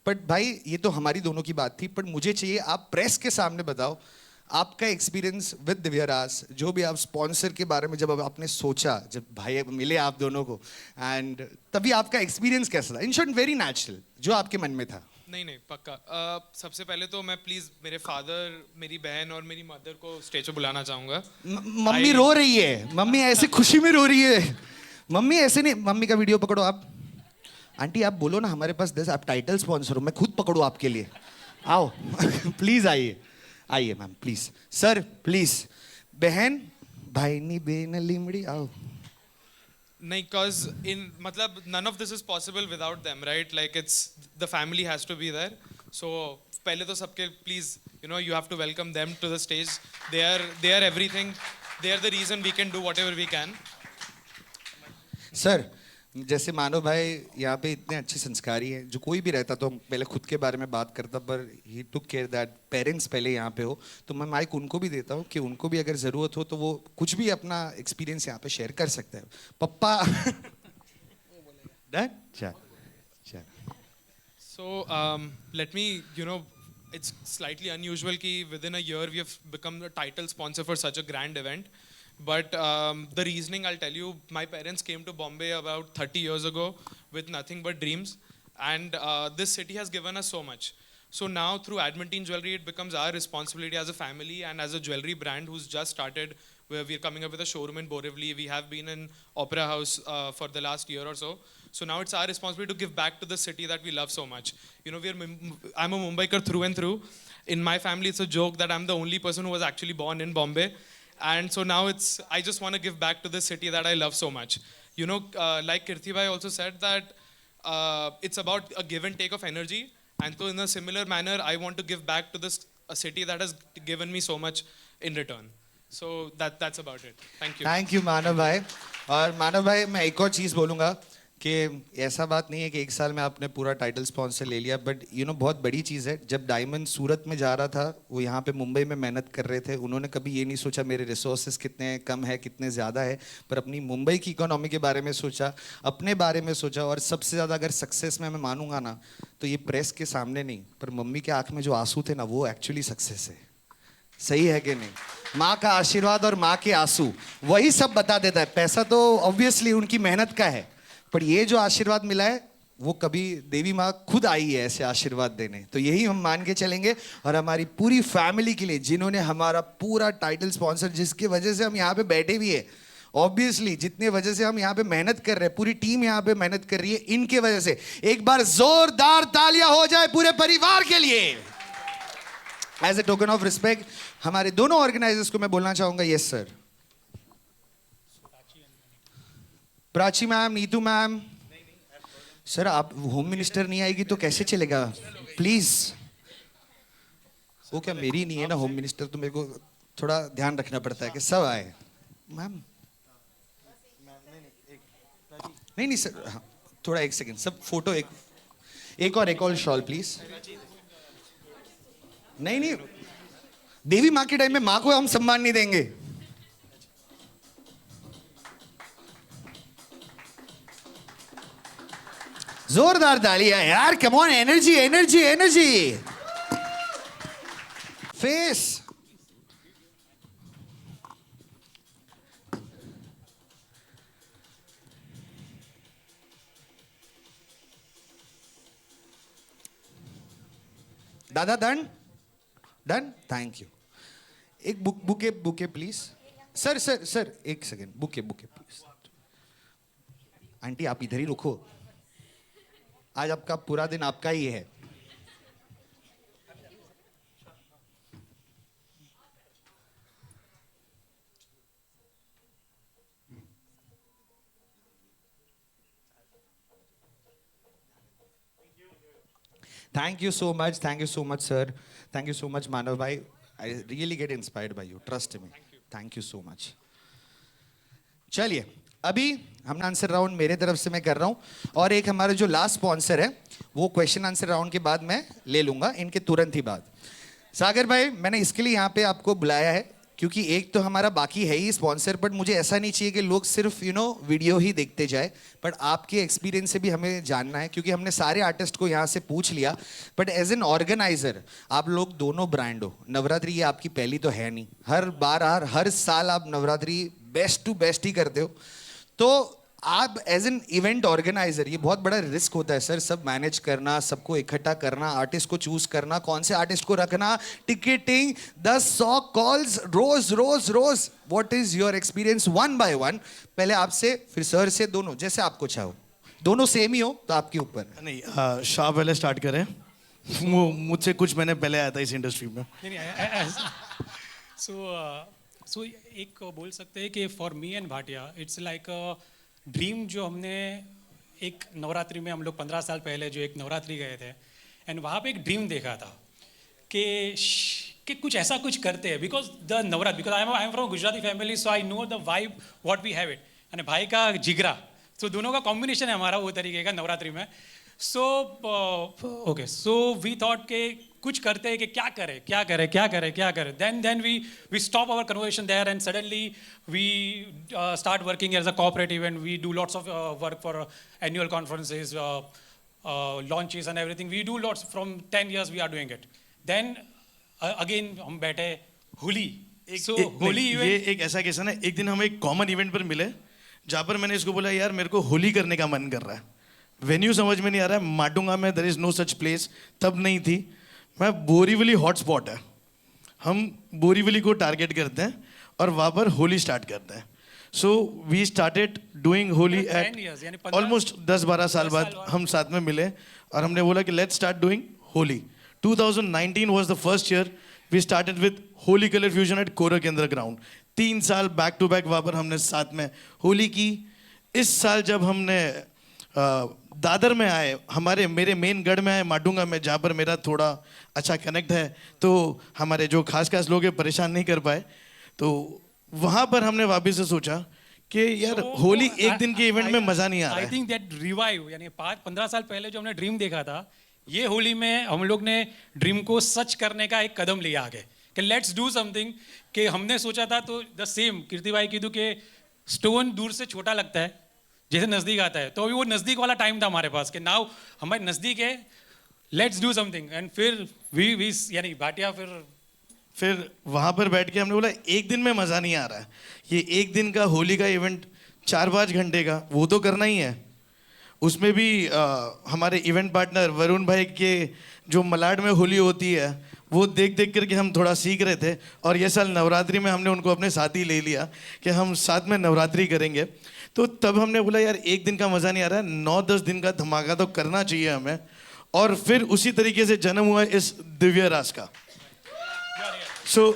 But भाई ये तो हमारी दोनों की बात थी, बट मुझे चाहिए आप प्रेस के सामने बताओ आपका एक्सपीरियंस विद दिव्यराज. जो भी आप स्पॉन्सर के बारे में जब आपने सोचा, जब भाई मिले आप दोनों को, एंड तभी आपका एक्सपीरियंस कैसा था? इन शॉर्ट वेरी नेचुरल, जो आपके मन में था. नहीं पक्का. सबसे पहले तो मैं प्लीज मेरे फादर, मेरी बहन और मेरी मदर को स्टेज पे बुलाना चाहूंगा. मम्मी रो रही है, मम्मी ऐसे खुशी में रो रही है. मम्मी ऐसे नहीं, मम्मी का वीडियो पकड़ो आप. आंटी आप बोलो ना, हमारे पास 10, आप टाइटल स्पॉन्सर हो, मैं खुद पकड़ू आपके लिए. आओ प्लीज आइए, आइए मैम प्लीज. Sir please. बहन, भाई नी बेन लिमड़ी, आओ. नहीं, cause in मतलब none of this is possible without them, right? Like it's the family has to be there. So पहले तो सबके please, you know, you have to welcome them to the stage. They are everything. They are the reason we can do whatever we can. Sir, जैसे मानव भाई यहाँ पे इतने अच्छे संस्कारी हैं, जो कोई भी रहता तो पहले खुद के बारे में बात करता, पर ही टुक केयर दैट पेरेंट्स पहले यहाँ पे हो. तो मैं माइक उनको भी देता हूँ कि उनको भी अगर ज़रूरत हो तो वो कुछ भी अपना एक्सपीरियंस यहाँ पे शेयर कर सकते हैं. पप्पा डन. चल. So let me, you know, it's slightly unusual कि within a year we have become the title sponsor for such a grand event. But the reasoning I'll tell you, my parents came to Bombay about 30 years ago with nothing but dreams, and this city has given us so much. So now through Adamantine Jewelry, it becomes our responsibility as a family and as a jewelry brand who's just started, where we're coming up with a showroom in Borivali. We have been in Opera House for the last year or so. So now it's our responsibility to give back to the city that we love so much. You know, I'm a Mumbaikar through and through. In my family, it's a joke that I'm the only person who was actually born in Bombay. And so now I just want to give back to this city that I love so much. You know, like Kirti bhai also said that it's about a give and take of energy. And so in a similar manner, I want to give back to this a city that has given me so much in return. So that's about it. Thank you. Thank you Manav भाई. और मानव भाई, मैं एक और चीज़ बोलूँगा कि ऐसा बात नहीं है कि एक साल में आपने पूरा टाइटल स्पॉन्सर ले लिया, बट यू नो बहुत बड़ी चीज़ है. जब डायमंड सूरत में जा रहा था, वो यहाँ पे मुंबई में मेहनत कर रहे थे, उन्होंने कभी ये नहीं सोचा मेरे रिसोर्सेज कितने कम है कितने ज़्यादा है, पर अपनी मुंबई की इकोनॉमी के बारे में सोचा, अपने बारे में सोचा. और सबसे ज़्यादा अगर सक्सेस में मैं मानूंगा ना, तो ये प्रेस के सामने नहीं, पर मम्मी के आँख में जो आंसू थे ना, वो एक्चुअली सक्सेस है. सही है कि नहीं? माँ का आशीर्वाद और माँ के आंसू वही सब बता देता है. पैसा तो ऑब्वियसली उनकी मेहनत का है, पर ये जो आशीर्वाद मिला है वो कभी देवी माँ खुद आई है ऐसे आशीर्वाद देने. तो यही हम मान के चलेंगे. और हमारी पूरी फैमिली के लिए, जिन्होंने हमारा पूरा टाइटल स्पॉन्सर, जिसकी वजह से हम यहाँ पे बैठे भी है, ऑब्वियसली जितने वजह से हम यहाँ पे मेहनत कर रहे हैं, पूरी टीम यहाँ पे मेहनत कर रही है, इनके वजह से एक बार जोरदार तालियां हो जाए पूरे परिवार के लिए। As a token of respect हमारे दोनों ऑर्गेनाइजर्स को मैं बोलना चाहूंगा, yes sir. Prachi ma'am, Neetu ma'am, sir आप होम मिनिस्टर नहीं आएगी तो कैसे चलेगा, प्लीज। वो क्या मेरी नहीं है ना होम मिनिस्टर, तो मेरे को थोड़ा ध्यान रखना पड़ता है कि सब आए। मैम नहीं सर, हाँ, थोड़ा एक सेकंड, सब फोटो एक और शॉल प्लीज। नहीं, देवी माँ के टाइम में माँ को हम सम्मान नहीं देंगे। जोरदार तालियां यार, come on, energy energy energy. Face दादा डन, थैंक यू। एक बुके प्लीज। सर एक सेकेंड, बुके प्लीज। आंटी आप इधर ही रुको, आज आपका पूरा दिन आपका ही है। Thank you so much sir, thank you so much Manav भाई, I really get inspired by you, trust me, thank you so much. चलिए अभी हमने आंसर राउंड मेरे तरफ से मैं कर रहा हूं, और एक हमारा जो लास्ट स्पॉन्सर है वो क्वेश्चन आंसर राउंड के बाद मैं ले लूंगा, इनके तुरंत ही बाद। सागर भाई मैंने इसके लिए यहाँ पे आपको बुलाया है क्योंकि एक तो हमारा बाकी है ही स्पॉन्सर, बट मुझे ऐसा नहीं चाहिए कि लोग सिर्फ वीडियो ही देखते जाए, बट आपके एक्सपीरियंस से भी हमें जानना है, क्योंकि हमने सारे आर्टिस्ट को यहाँ से पूछ लिया, बट एज एन ऑर्गेनाइजर आप लोग दोनों ब्रांड हो। नवरात्रि ये आपकी पहली तो है नहीं, हर साल आप नवरात्रि बेस्ट टू बेस्ट ही करते हो, तो आप एज एन इवेंट ऑर्गेनाइजर, ये बहुत बड़ा रिस्क होता है सर, सब मैनेज करना, सबको इकट्ठा करना, आर्टिस्ट को चूज करना, कौन से आर्टिस्ट को रखना, टिकटिंग, 10-100 कॉल्स रोज। What is your experience one by one? पहले आपसे फिर सर से, दोनों जैसे आपको चाहो, दोनों सेम ही हो तो आपके ऊपर। नहीं, शाह पहले स्टार्ट करें। वो मुझसे कुछ महीने पहले आया था इस इंडस्ट्री में। सो एक बोल सकते हैं कि for me and Bhatia it's like a dream, जो हमने एक नवरात्रि में, हम लोग 15 साल पहले जो एक नवरात्रि गए थे, एंड वहाँ पे एक ड्रीम देखा था कि कुछ ऐसा कुछ करते हैं, because the Navratri, because I am from Gujarati family, so I know the vibe what we have it, and भाई का जिगरा, तो दोनों का कॉम्बिनेशन है हमारा वो तरीके का नवरात्रि में। So okay, so we thought के कुछ करते हैं कि क्या करें, then we stop our conversation there, and suddenly we start working as a cooperative, and we do lots of work for annual conferences, launches and everything. We do lots, from 10 years we are doing it. Then again हम बैठे होली, होली ये एक ऐसा केस है ना, एक दिन हम एक कॉमन इवेंट पर मिले जहाँ पर मैंने इसको बोला यार मेरे को होली करने का मन कर रहा है, वेन्यू समझ में नहीं आ रहा है, माटुंगा में there is no such place, तब नहीं थी, मैं बोरीवली हॉटस्पॉट है, हम बोरीवली को टारगेट करते हैं और वहाँ पर होली स्टार्ट करते हैं। So we started doing Holi at almost 10-12 साल बाद हम साथ में मिले और हमने बोला कि let's start doing Holi. 2019 was the first year we started with Holi colour fusion at Kora Kendra ground. 3 साल बैक टू बैक वहाँ पर हमने साथ में होली की। इस साल जब हमने दादर में आए, मेरे मेन गढ़ में आए, माटुंगा में, जहाँ पर मेरा थोड़ा अच्छा कनेक्ट है, तो हमारे जो खास लोग हैं परेशान नहीं कर पाए, तो वहाँ पर हमने वापस से सोचा कि यार होली एक दिन के इवेंट में मजा नहीं आ रहा है। आई थिंक दैट रिवाइव, यानी 15 साल पहले जो हमने ड्रीम देखा था, ये होली में हम लोग ने ड्रीम को सच करने का एक कदम लिया आगे कि लेट्स डू समथिंग। कि हमने सोचा था तो द सेम कीर्ति भाई की कि स्टोन दूर से छोटा लगता है जैसे नज़दीक आता है, तो अभी वो नज़दीक वाला टाइम था हमारे पास कि नाउ हमारे नज़दीक है, लेट्स डू समथिंग। एंड फिर वी यानी भाटिया फिर वहाँ पर बैठ के हमने बोला एक दिन में मज़ा नहीं आ रहा है, ये एक दिन का होली का इवेंट 4-5 घंटे का वो तो करना ही है। उसमें भी हमारे इवेंट पार्टनर वरुण भाई के जो मलाड में होली होती है वो देख देख करके हम थोड़ा सीख रहे थे, और ये साल नवरात्रि में हमने उनको अपने साथ ही ले लिया कि हम साथ में नवरात्रि करेंगे। तो तब हमने बोला यार एक दिन का मज़ा नहीं आ रहा है, 9-10 दिन का धमाका तो करना चाहिए हमें। और फिर उसी तरीके से जन्म हुआ इस दिव्या रास का। So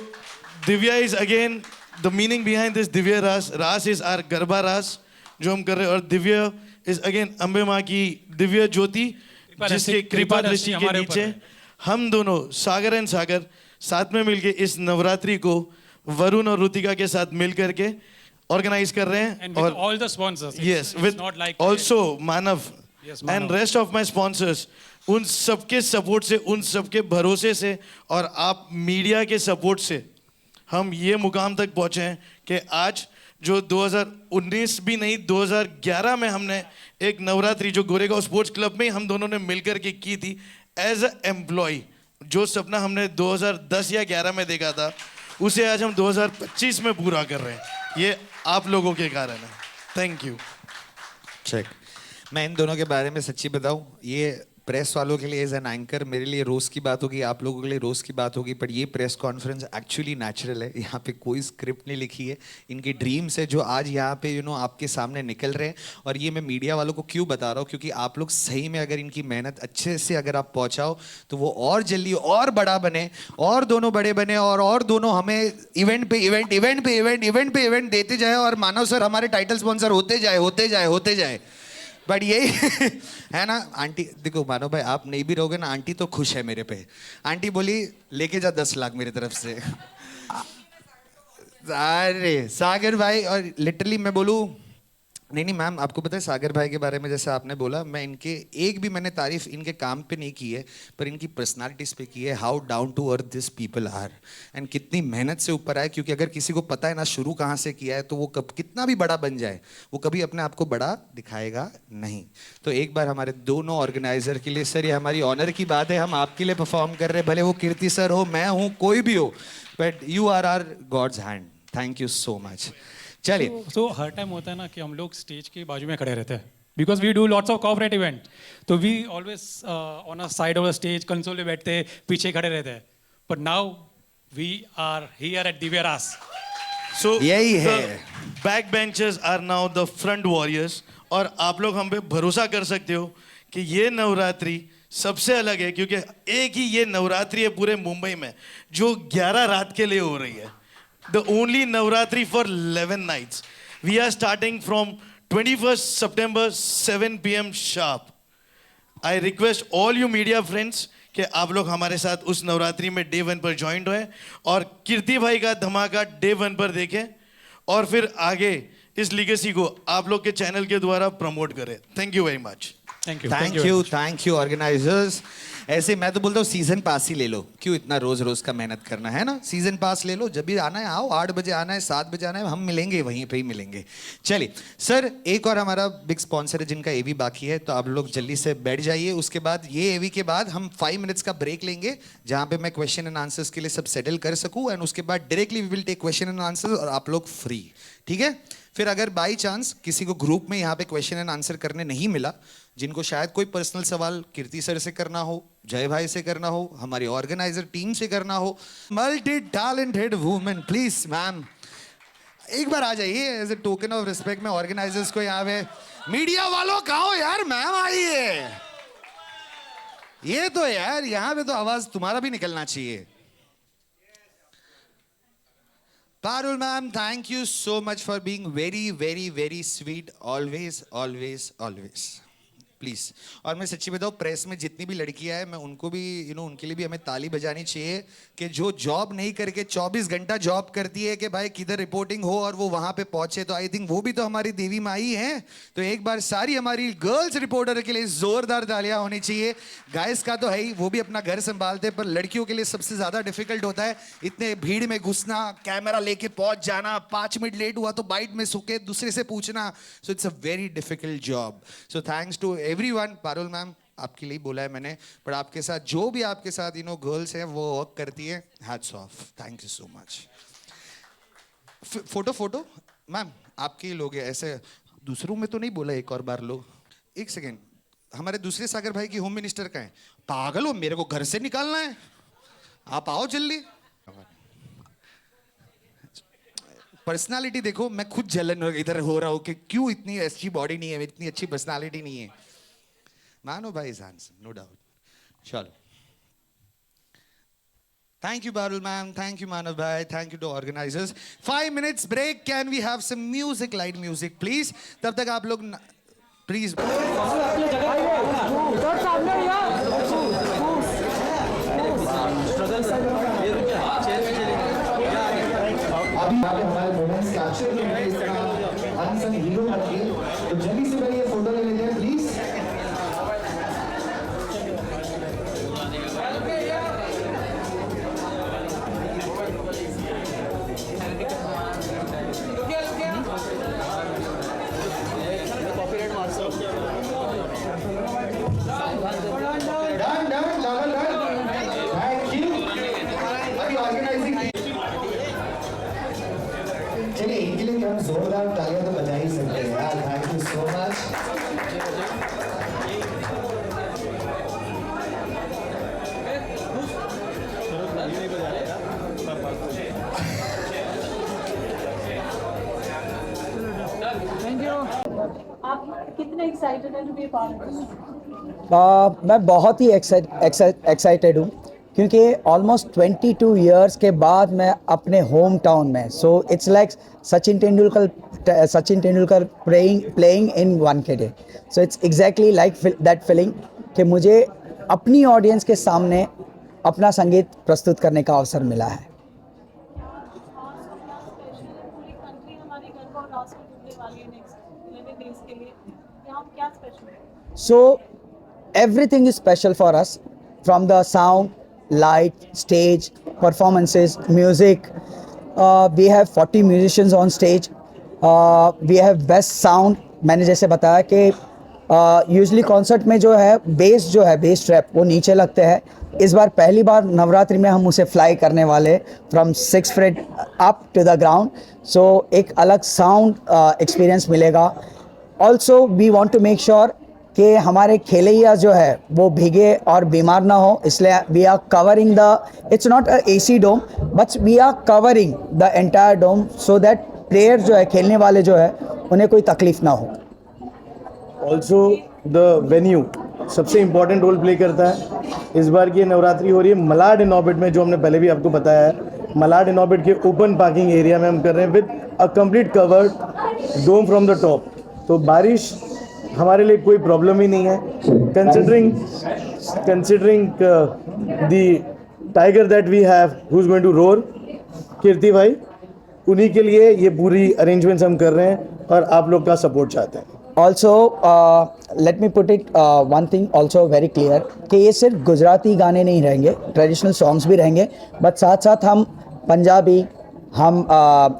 Divya is again the meaning behind this Divya Raas. Raas is are garba रास जो हम कर रहे हैं, और दिव्या इज अगेन अम्बे माँ की दिव्य ज्योति जिसके कृपा दृष्टि के नीचे हम दोनों सागर एंड सागर साथ में मिलके इस नवरात्रि को वरुण और रुतिका के साथ मिल करके ऑर्गेनाइज कर रहे हैं। And with all the sponsors. Yes, It's with not like also Manav Yes, and Manav. rest of my sponsors. उन सबके सपोर्ट से, उन सबके भरोसे से और आप मीडिया के सपोर्ट से हम ये मुकाम तक पहुंचे हैं कि आज जो 2019 भी नहीं 2011 में हमने एक नवरात्रि जो गोरेगांव स्पोर्ट्स क्लब में हम दोनों ने मिलकर के की थी एज अ एम्प्लॉय, जो सपना हमने 2010 या 11 में देखा था उसे आज हम 2025 में पूरा कर रहे हैं। ये आप लोगों के कारण है। Thank you. चेक। मैं इन दोनों के बारे में सच्ची बताऊं, ये प्रेस वालों के लिए एज एन एंकर मेरे लिए रोज़ की बात होगी, आप लोगों के लिए रोज़ की बात होगी, पर ये प्रेस कॉन्फ्रेंस एक्चुअली नेचुरल है। यहाँ पे कोई स्क्रिप्ट नहीं लिखी है, इनकी ड्रीम्स है जो आज यहाँ पे आपके सामने निकल रहे हैं। और ये मैं मीडिया वालों को क्यों बता रहा हूँ, क्योंकि आप लोग सही में अगर इनकी मेहनत अच्छे से अगर आप पहुँचाओ तो वो और जल्दी और बड़ा बने, और दोनों बड़े बने, और दोनों हमें इवेंट पे इवेंट देते जाए, और मानव सर हमारे टाइटल स्पॉन्सर होते जाए। बट यही है ना आंटी, देखो मानो भाई आप नहीं भी रहोगे ना, आंटी तो खुश है मेरे पे। आंटी बोली लेके जा 10 लाख मेरी तरफ से। अरे सागर भाई, और लिटरली मैं बोलूँ नहीं मैम, आपको पता है सागर भाई के बारे में जैसे आपने बोला, मैं इनके एक भी मैंने तारीफ इनके काम पे नहीं की है, पर इनकी पर्सनालिटीज़ पे की है। How down to earth this people are, and कितनी मेहनत से ऊपर आए। क्योंकि अगर किसी को पता है ना शुरू कहाँ से किया है, तो वो कब कितना भी बड़ा बन जाए वो कभी अपने आप को बड़ा दिखाएगा नहीं। तो एक बार हमारे दोनों ऑर्गेनाइजर के लिए सर, ये हमारी ऑनर की बात है, हम आपके लिए परफॉर्म कर रहे हैं, भले वो कीर्ति सर हो, मैं हूँ, कोई भी हो, but you are are God's hand. Thank you so much. चलिए। तो हर टाइम होता है ना कि हम लोग स्टेज के बाजू में खड़े रहते हैं, because we do lots of corporate event, तो we always on a side of the stage console में बैठते हैं, पीछे खड़े रहते हैं। But now we are here at Divya Raas. So यही है। Back benchers are now the front warriors, और आप लोग हम पे भरोसा कर सकते हो कि ये नवरात्रि सबसे अलग है, क्योंकि एक ही ये नवरात्रि है पूरे मुंबई में जो 11 रात के लिए हो रही है। The only Navratri for 11 nights. We are starting from 21st September 7 PM sharp. I request all you media friends कि आप लोग हमारे साथ उस नवरात्रि में डे 1 पर ज्वाइंट हुए और कीर्ति भाई का धमाका डे 1 पर देखें, और फिर आगे इस लीगेसी को आप लोग के चैनल के द्वारा प्रमोट करें। Thank you very much. Thank you organisers. ऐसे मैं तो बोलता हूँ सीजन पास ही ले लो, क्यों इतना रोज रोज का मेहनत करना है ना। सीजन पास ले लो, जब भी आना है आओ, 8 बजे आना है, 7 बजे आना है, हम मिलेंगे वहीं पे ही मिलेंगे। चलिए सर, एक और हमारा बिग स्पॉन्सर है जिनका एवी बाकी है, तो आप लोग जल्दी से बैठ जाइए। उसके बाद ये एवी के बाद हम 5 मिनट्स का ब्रेक लेंगे, जहाँ पे मैं क्वेश्चन एंड आंसर्स के लिए सब सेटल कर सकूँ, एंड उसके बाद directly we will take question and answers, और आप लोग फ्री, ठीक है। फिर अगर बाई चांस किसी को ग्रुप में यहाँ पे क्वेश्चन एंड आंसर करने नहीं मिला, जिनको शायद कोई पर्सनल सवाल कीर्ति सर से करना हो, जय भाई से करना हो, हमारी ऑर्गेनाइजर टीम से करना हो, multi talented women, please ma'am एक बार आ जाइए as a token of respect. मैं ऑर्गेनाइजर्स को यहाँ पे, मीडिया वालों कहाँ हो यार, मैम आइए। ये तो यार यहाँ पे तो आवाज तुम्हारा भी निकलना चाहिए। Parul ma'am, thank you so much for being very, very, very sweet. Always, always, always. Please. और मैं सच्ची बताऊँ, प्रेस में जितनी भी लड़कियां हैं, मैं उनको भी उनके लिए भी हमें ताली बजानी चाहिए कि जो जॉब नहीं करके 24 घंटा जॉब करती है कि भाई किधर रिपोर्टिंग हो और वो वहाँ पे पहुँचे, तो आई थिंक वो भी तो हमारी देवी माई हैं। तो एक बार सारी हमारी गर्ल्स रिपोर्टर के लिए ज़ोरदार तालियां होनी चाहिए। गाइस का तो है ही, वो भी अपना घर संभालते हैं, पर लड़कियों के लिए सबसे ज़्यादा डिफिकल्ट होता है इतने भीड़ में घुसना, कैमरा लेके पहुँच जाना, 5 मिनट लेट हुआ तो बाइट में सुके दूसरे से पूछना। So it's a very difficult job. So thanks to everyone. Parul ma'am आपके लिए बोला है मैंने, पर आपके साथ जो भी आपके साथ गर्ल्स हैं वो वर्क करती है, hats off, thank you so much. Photo ma'am आपके ही लोग हैं, ऐसे दूसरों में तो नहीं बोला, एक और बार लो एक सेकेंड, हमारे दूसरे सागर भाई की होम मिनिस्टर का है, पागल हो, मेरे को घर से निकालना है, आप आओ जल्दी। पर्सनालिटी देखो, मैं खुद जलन इधर हो रहा हूँ कि क्यों इतनी अच्छी बॉडी नहीं है, इतनी अच्छी पर्सनालिटी नहीं है। मानो भाई इज हैंडसम, नो डाउट। चलो, thank you Barul ma'am, thank you Manav भाई, thank you to organisers. 5 minutes break, can we have some music, light music please. तब तक आप लोग प्लीज हमारे मोमेंट्स कैप्चर किए हैं, इस तरह अनसंग हीरो बनके, तो जल्दी से भाई ये फोटो ले लेते हैं please. Done done double done, thank you. अभी ऑर्गेनाइजिंग, चलिए इनके लिए हम जोरदार तालियां तो बजा ही सकते हैं यार। Thank you so much. आप कितने एक्साइटेड हैं to be a part of this? मैं बहुत ही एक्साइटेड हूँ क्योंकि ऑलमोस्ट 22 इयर्स के बाद मैं अपने होम टाउन में, so it's like Sachin Tendulkar playing in Wankhede. So it's exactly like that feeling कि मुझे अपनी ऑडियंस के सामने अपना संगीत प्रस्तुत करने का अवसर मिला है। पूरी कंट्री हमारे घर को लॉस में डूबने वाली है नेक्स्ट 11 डेज के लिए, यहाँ क्या स्पेशल है? So everything is special for us, from the sound, light, stage, performances, music. We have 40 musicians on stage. We have best sound. मैंने जैसे बताया कि यूजली कॉन्सर्ट में जो है बेस ट्रैप वो नीचे लगते हैं। इस बार पहली बार नवरात्रि में हम उसे फ्लाई करने वाले from 6 feet up to the ground. So एक अलग साउंड एक्सपीरियंस मिलेगा। Also we want to make sure कि हमारे खेलैया जो है वो भीगे और बीमार ना हो, इसलिए we are covering the, it's not a AC dome but we are covering the entire dome so that player जो है, खेलने वाले जो है, उन्हें कोई तकलीफ ना हो। ऑल्सो द वेन्यू सबसे इम्पोर्टेंट रोल प्ले करता है। इस बार की नवरात्रि हो रही है मलाड इनऑर्बिट में, जो हमने पहले भी आपको बताया है। मलाड इनऑर्बिट के ओपन पार्किंग एरिया में हम कर रहे हैं with a complete covered dome from the top. तो बारिश हमारे लिए कोई प्रॉब्लम ही नहीं है। Considering the tiger that we have who is going to roar, Kirti भाई, उन्हीं के लिए ये पूरी अरेंजमेंट्स हम कर रहे हैं और आप लोग का सपोर्ट चाहते हैं। Also let me put it one thing also very clear कि ये सिर्फ गुजराती गाने नहीं रहेंगे, ट्रेडिशनल सॉन्ग्स भी रहेंगे, बट साथ साथ हम पंजाबी, हम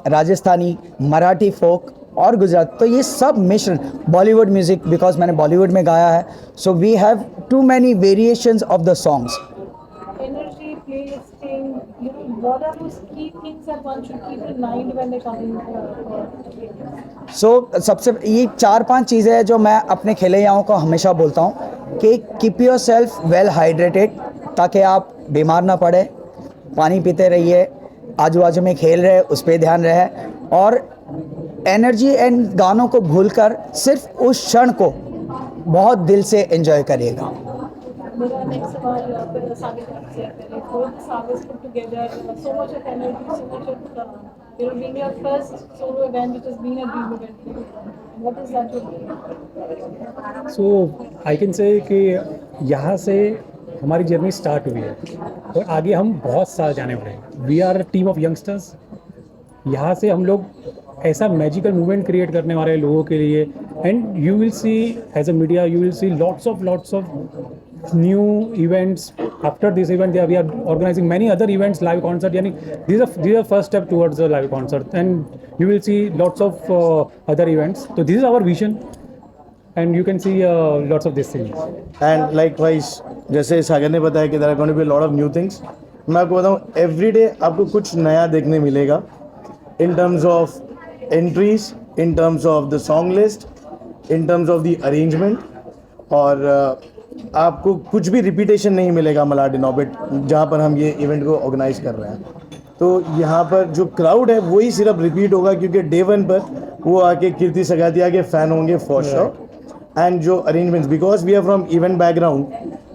राजस्थानी, मराठी फोक और गुजरात, तो ये सब मिश्रण, बॉलीवुड म्यूज़िक बिकॉज मैंने बॉलीवुड में गाया है। So we have too many variations of the songs. Energy, playlisting, what are those key things that one should keep in mind when they come in? सो सबसे ये 4-5 चीज़ें हैं जो मैं अपने खेलैयाओं को हमेशा बोलता हूँ कि keep your self well hydrated, ताकि आप बीमार ना पड़े, पानी पीते रहिए, आजू बाजू में खेल रहे उस पर ध्यान रहे, और एनर्जी एंड गानों को भूलकर सिर्फ उस क्षण को बहुत दिल से एंजॉय करिएगा। मेरा नेक्स्ट सवाल फिर साबित से पहले, both Sagas put together so much of energy, so much of being your first solo event, which has been a dream event. What is that to you? So I can say कि यहाँ से हमारी जर्नी स्टार्ट हुई है और आगे हम बहुत साल जाने वाले हैं। We are team of youngsters. यहाँ से हम लोग ऐसा मैजिकल मूवमेंट क्रिएट करने वाले हैं लोगों के लिए, and you will see as a media, you will see lots of new events after this event. We are organizing many other events, live concert, yani these are first step towards the live concert, and you will see lots of other events. So this is our vision and you can see lots of these things. And likewise जैसे सागर ने बताया कि there are going to be lot of new things, मैं आपको बताऊँ एवरी डे आपको कुछ नया देखने मिलेगा in terms of entries, in terms of the song list, in terms of the arrangement, और आपको कुछ भी रिपीटेशन नहीं मिलेगा मलाड इन ऑर्बिट जहाँ पर हम ये इवेंट को ऑर्गेनाइज कर रहे हैं। तो यहाँ पर जो क्राउड है वही सिर्फ रिपीट होगा, क्योंकि डे 1 पर वो आके कीर्ति सगातिया के फ़ैन होंगे फॉर श्योर। एंड जो arrangements, because we are from event background,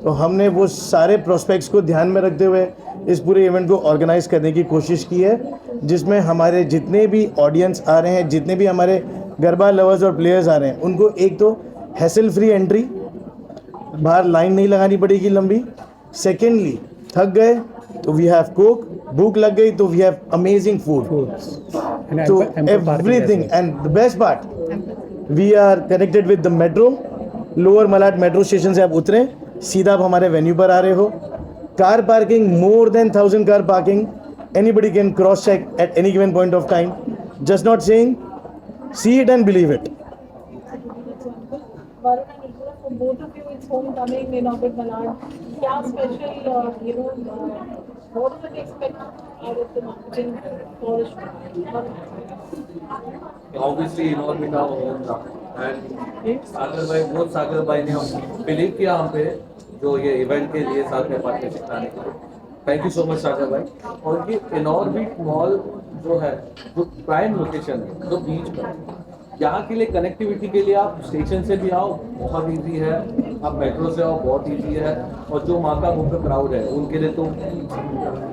तो हमने वो सारे प्रोस्पेक्ट्स को ध्यान में रखते हुए इस पूरे इवेंट को ऑर्गेनाइज करने की कोशिश की है, जिसमें हमारे जितने भी ऑडियंस आ रहे हैं, जितने भी हमारे गरबा लवर्स और प्लेयर्स आ रहे हैं, उनको एक तो हैसल फ्री एंट्री, बाहर लाइन नहीं लगानी पड़ेगी लंबी। सेकेंडली, थक गए तो वी हैव कोक, भूख लग गई तो वी हैव अमेजिंग फूड, तो everything. And the best part, we are connected with the metro. Lower Malad metro station से आप उतरें, सीधा आप हमारे वेन्यू पर आ रहे हो। Car parking, more than 1000 car parking, anybody can cross check at any given point of time, just not saying, see it and believe it. Varun and Nirmala, for both of you, it's homecoming in Orbit Malad. क्या special, what do you expect out of the marketing for the show? Obviously, in orbit our home था, and सागर भाई ने बिलीव किया हम पे, जो ये इवेंट के लिए साथ में पार्टनरशिप कराने के लिए। थैंक यू सो मच सागर भाई। और ये इनऑर्बिट मॉल जो है, जो प्राइम लोकेशन है, जो बीच पर है, यहाँ के लिए कनेक्टिविटी के लिए आप स्टेशन से भी आओ, बहुत इजी है, आप मेट्रो से आओ, बहुत इजी है, और जो माँ का मुख्य क्राउड है उनके लिए तो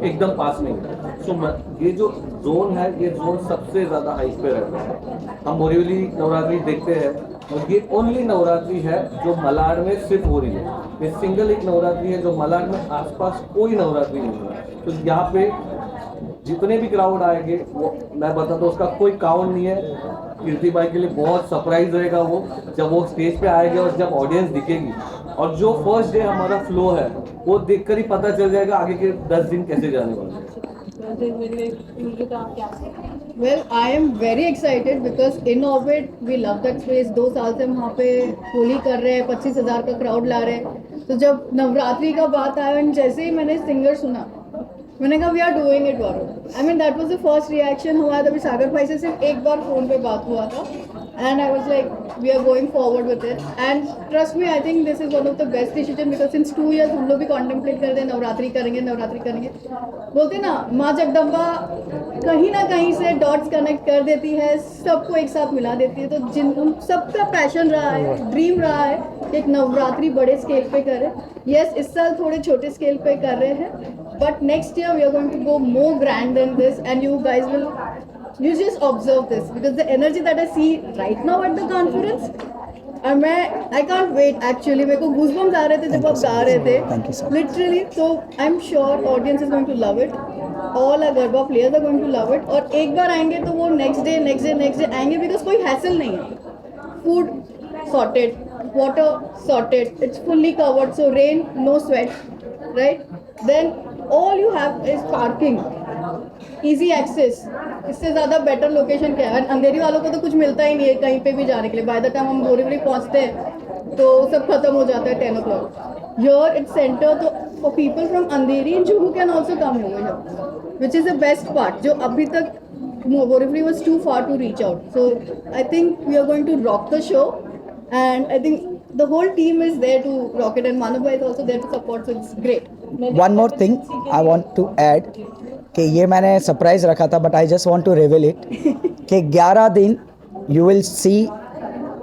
एकदम पास में है। सो ये जो जोन है, ये जोन सबसे ज़्यादा हाइट पे रहता है। हम बोरीवली नवरात्रि देखते हैं, और ये ओनली नवरात्रि है जो मलाड में सिर्फ हो रही है। ये सिंगल एक नवरात्रि है जो मलाड में आसपास कोई नवरात्रि नहीं है। तो यहाँ पे जितने भी क्राउड आएंगे, वो मैं बताता हूँ, उसका कोई काउंट नहीं है। कीर्ति भाई के लिए बहुत सरप्राइज रहेगा वो, जब वो स्टेज पे आएंगे और जब ऑडियंस दिखेगी, और जो फर्स्ट डे हमारा फ्लो है वो देखकर ही पता चल जाएगा आगे के 10 दिन कैसे जाने वाले हैं। Well, I am very excited because in orbit we love that space. 2 साल से हम वहाँ पे होली कर रहे हैं, 25,000 का क्राउड ला रहे हैं। तो जब नवरात्रि का बात आया, जैसे ही मैंने सिंगर सुना, मैंने कहा we are doing it Varun. I mean that was the first reaction. हमारा तभी सागर भाई से सिर्फ एक बार फ़ोन पे बात हुआ था, and I was like we are going forward with it, and trust me, I think this is one of the best decision, because since 2 years हम लोग भी कॉन्टेम्पलेट करते हैं नवरात्रि करेंगे, नवरात्रि करेंगे। बोलते ना, माँ जगदम्बा कहीं ना कहीं से डॉट्स कनेक्ट कर देती है, सबको एक साथ मिला देती है। तो जिन हम सबका पैशन रहा है, ड्रीम रहा है कि एक नवरात्रि बड़े स्केल पे करें। यस, इस साल थोड़े छोटे स्केल पे कर रहे हैं, but next year we are going to go more grand than this, and you guys will, you just observe this, because the energy that I see right now at the conference, and I can't wait actually. मेरे को goosebumps आ रहे थे जब आप गा रहे थे, literally. So I'm sure audience is going to love it, all our garba players are going to love it, और एक बार आएंगे तो वो next day आएंगे, because कोई hassle नहीं है। Food sorted, water sorted, it's fully covered, so rain, no sweat, right? Then all you have is parking, easy access. इससे ज़्यादा बेटर लोकेशन क्या है? अंधेरी वालों को तो कुछ मिलता ही नहीं है कहीं पे भी जाने के लिए। बाय द टाइम हम बोरीवली पहुँचते हैं तो सब खत्म हो जाता है 10 o'clock. Here it's center, तो for people from Andheri and Juhu can also come over here, which is the best part. जो अभी तक Borivali was too far to reach out. So I think we are going to rock the show, and I think the whole team is there to rock it, and Manav bhai is also there to support, so it's great. One more thing I want to add कि ये मैंने सरप्राइज रखा था, but I just want to reveal it कि 11 दिन you will see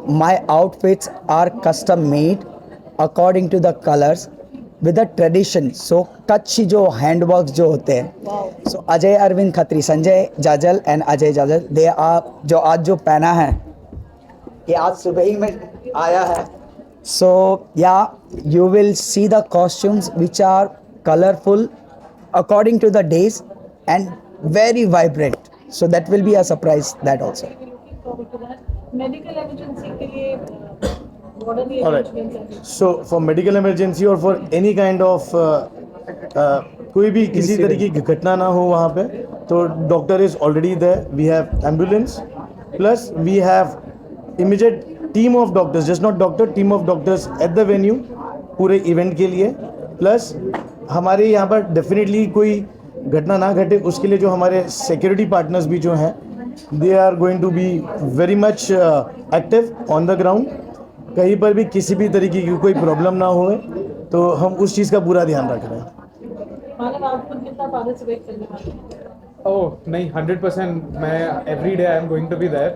my outfits are custom made according to the colours with the tradition. So Kutch जो हैंडवर्क जो होते हैं, so Ajay Arvind Khatri, Sanjay Jajal and Ajay Jajal, they are जो आज जो पहना है, ये आज सुबह ही में आया है। So yeah, you will see the costumes which are colorful according to the days and very vibrant. So that will be a surprise, that also. Looking forward to that. Medical emergency के लिए what are the All right. arrangements? So for medical emergency or for any kind of कोई भी किसी तरीके की घटना ना हो वहाँ पे, तो doctor is already there. We have ambulance, plus we have immediate team of doctors, just not doctor, team of doctors at the venue पूरे इवेंट के लिए। प्लस हमारे यहाँ पर डेफिनेटली कोई घटना ना घटे उसके लिए जो हमारे सिक्योरिटी पार्टनर्स भी जो हैं, they are going to be very much active on the ground. कहीं पर भी किसी भी तरीके की कोई प्रॉब्लम ना हो, तो हम उस चीज़ का पूरा ध्यान रख रहे हैं। मानव आप खुद कितना पार्टिसिपेट करने वाले हैं? ओह नहीं, 100% मैं every day I am going to be there.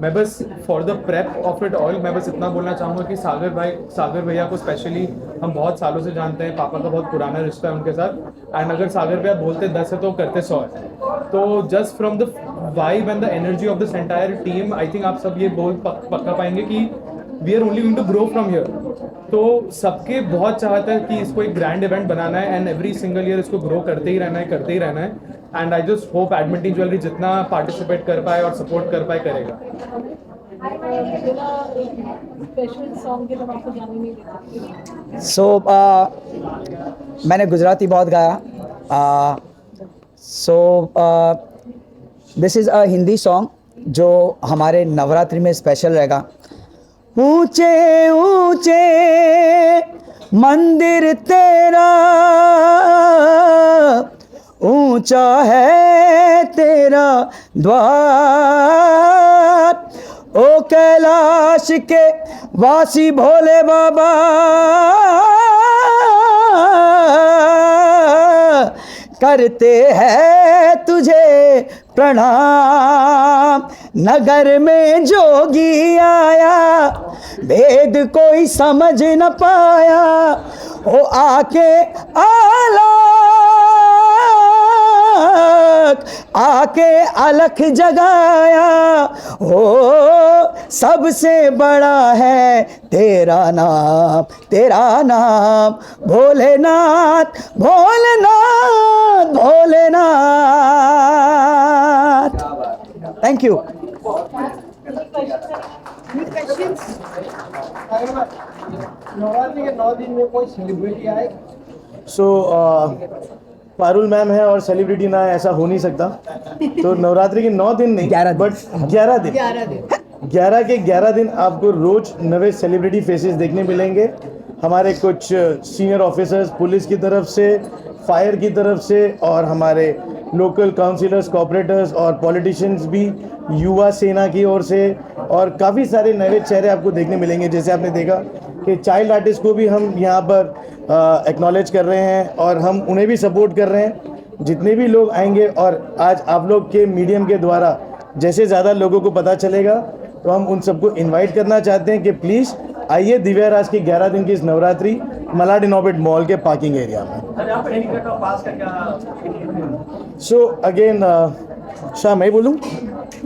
मैं बस for the prep of it all मैं बस इतना बोलना चाहूँगा कि सागर भैया को स्पेशली हम बहुत सालों से जानते हैं, पापा का बहुत पुराना रिश्ता है उनके साथ। एंड अगर सागर भैया बोलते 10 है तो करते 100 है। तो just from the vibe and the energy of this entire team, I think आप सब ये बोल पक्का पाएंगे कि we are only going to grow from here. तो सबके बहुत चाहता है कि इसको एक ग्रैंड इवेंट बनाना है एंड एवरी सिंगल ईयर इसको ग्रो करते ही रहना है। And I just hope Edmonton jewellery जितना पार्टिसिपेट कर पाए और सपोर्ट कर पाए करेगा। बिना एक स्पेशल सॉन्ग के तो आपको जाने नहीं देते। सो मैंने गुजराती बहुत गाया। This is a Hindi song जो हमारे नवरात्रि में स्पेशल रहेगा। ऊंचे ऊंचे मंदिर तेरा, ऊंचा है तेरा द्वार, ओ कैलाश के वासी भोले बाबा, करते हैं तुझे प्रणाम। नगर में जोगी आया, वेद कोई समझ न पाया, ओ आके आके अलख जगाया, हो सबसे बड़ा है तेरा नाम भोलेनाथ भोलेनाथ भोलेनाथ। Thank you. नवरात्रि के 9 दिन में कोई सेलिब्रिटी आए? पारुल मैम है और सेलिब्रिटी ना है, ऐसा हो नहीं सकता। तो नवरात्रि के 9 दिन नहीं, 11 बट 11 दिन 11 के 11 दिन आपको रोज नए सेलिब्रिटी फेसेस देखने मिलेंगे। हमारे कुछ सीनियर ऑफिसर्स पुलिस की तरफ से, फायर की तरफ से, और हमारे लोकल काउंसिलर्स, कॉर्पोरेटर्स और पॉलिटिशियंस भी युवा सेना की ओर से, और काफ़ी सारे नए चेहरे आपको देखने मिलेंगे। जैसे आपने देखा कि चाइल्ड आर्टिस्ट को भी हम यहाँ पर एक्नॉलेज कर रहे हैं और हम उन्हें भी सपोर्ट कर रहे हैं। जितने भी लोग आएंगे, और आज आप लोग के मीडियम के द्वारा जैसे ज़्यादा लोगों को पता चलेगा, तो हम उन सबको इनवाइट करना चाहते हैं कि प्लीज़ आइए दिव्या राज की 11 दिन की इस नवरात्रि मलाड इनोवेट मॉल के पार्किंग एरिया में। सो अगेन शाह मैं बोलूँ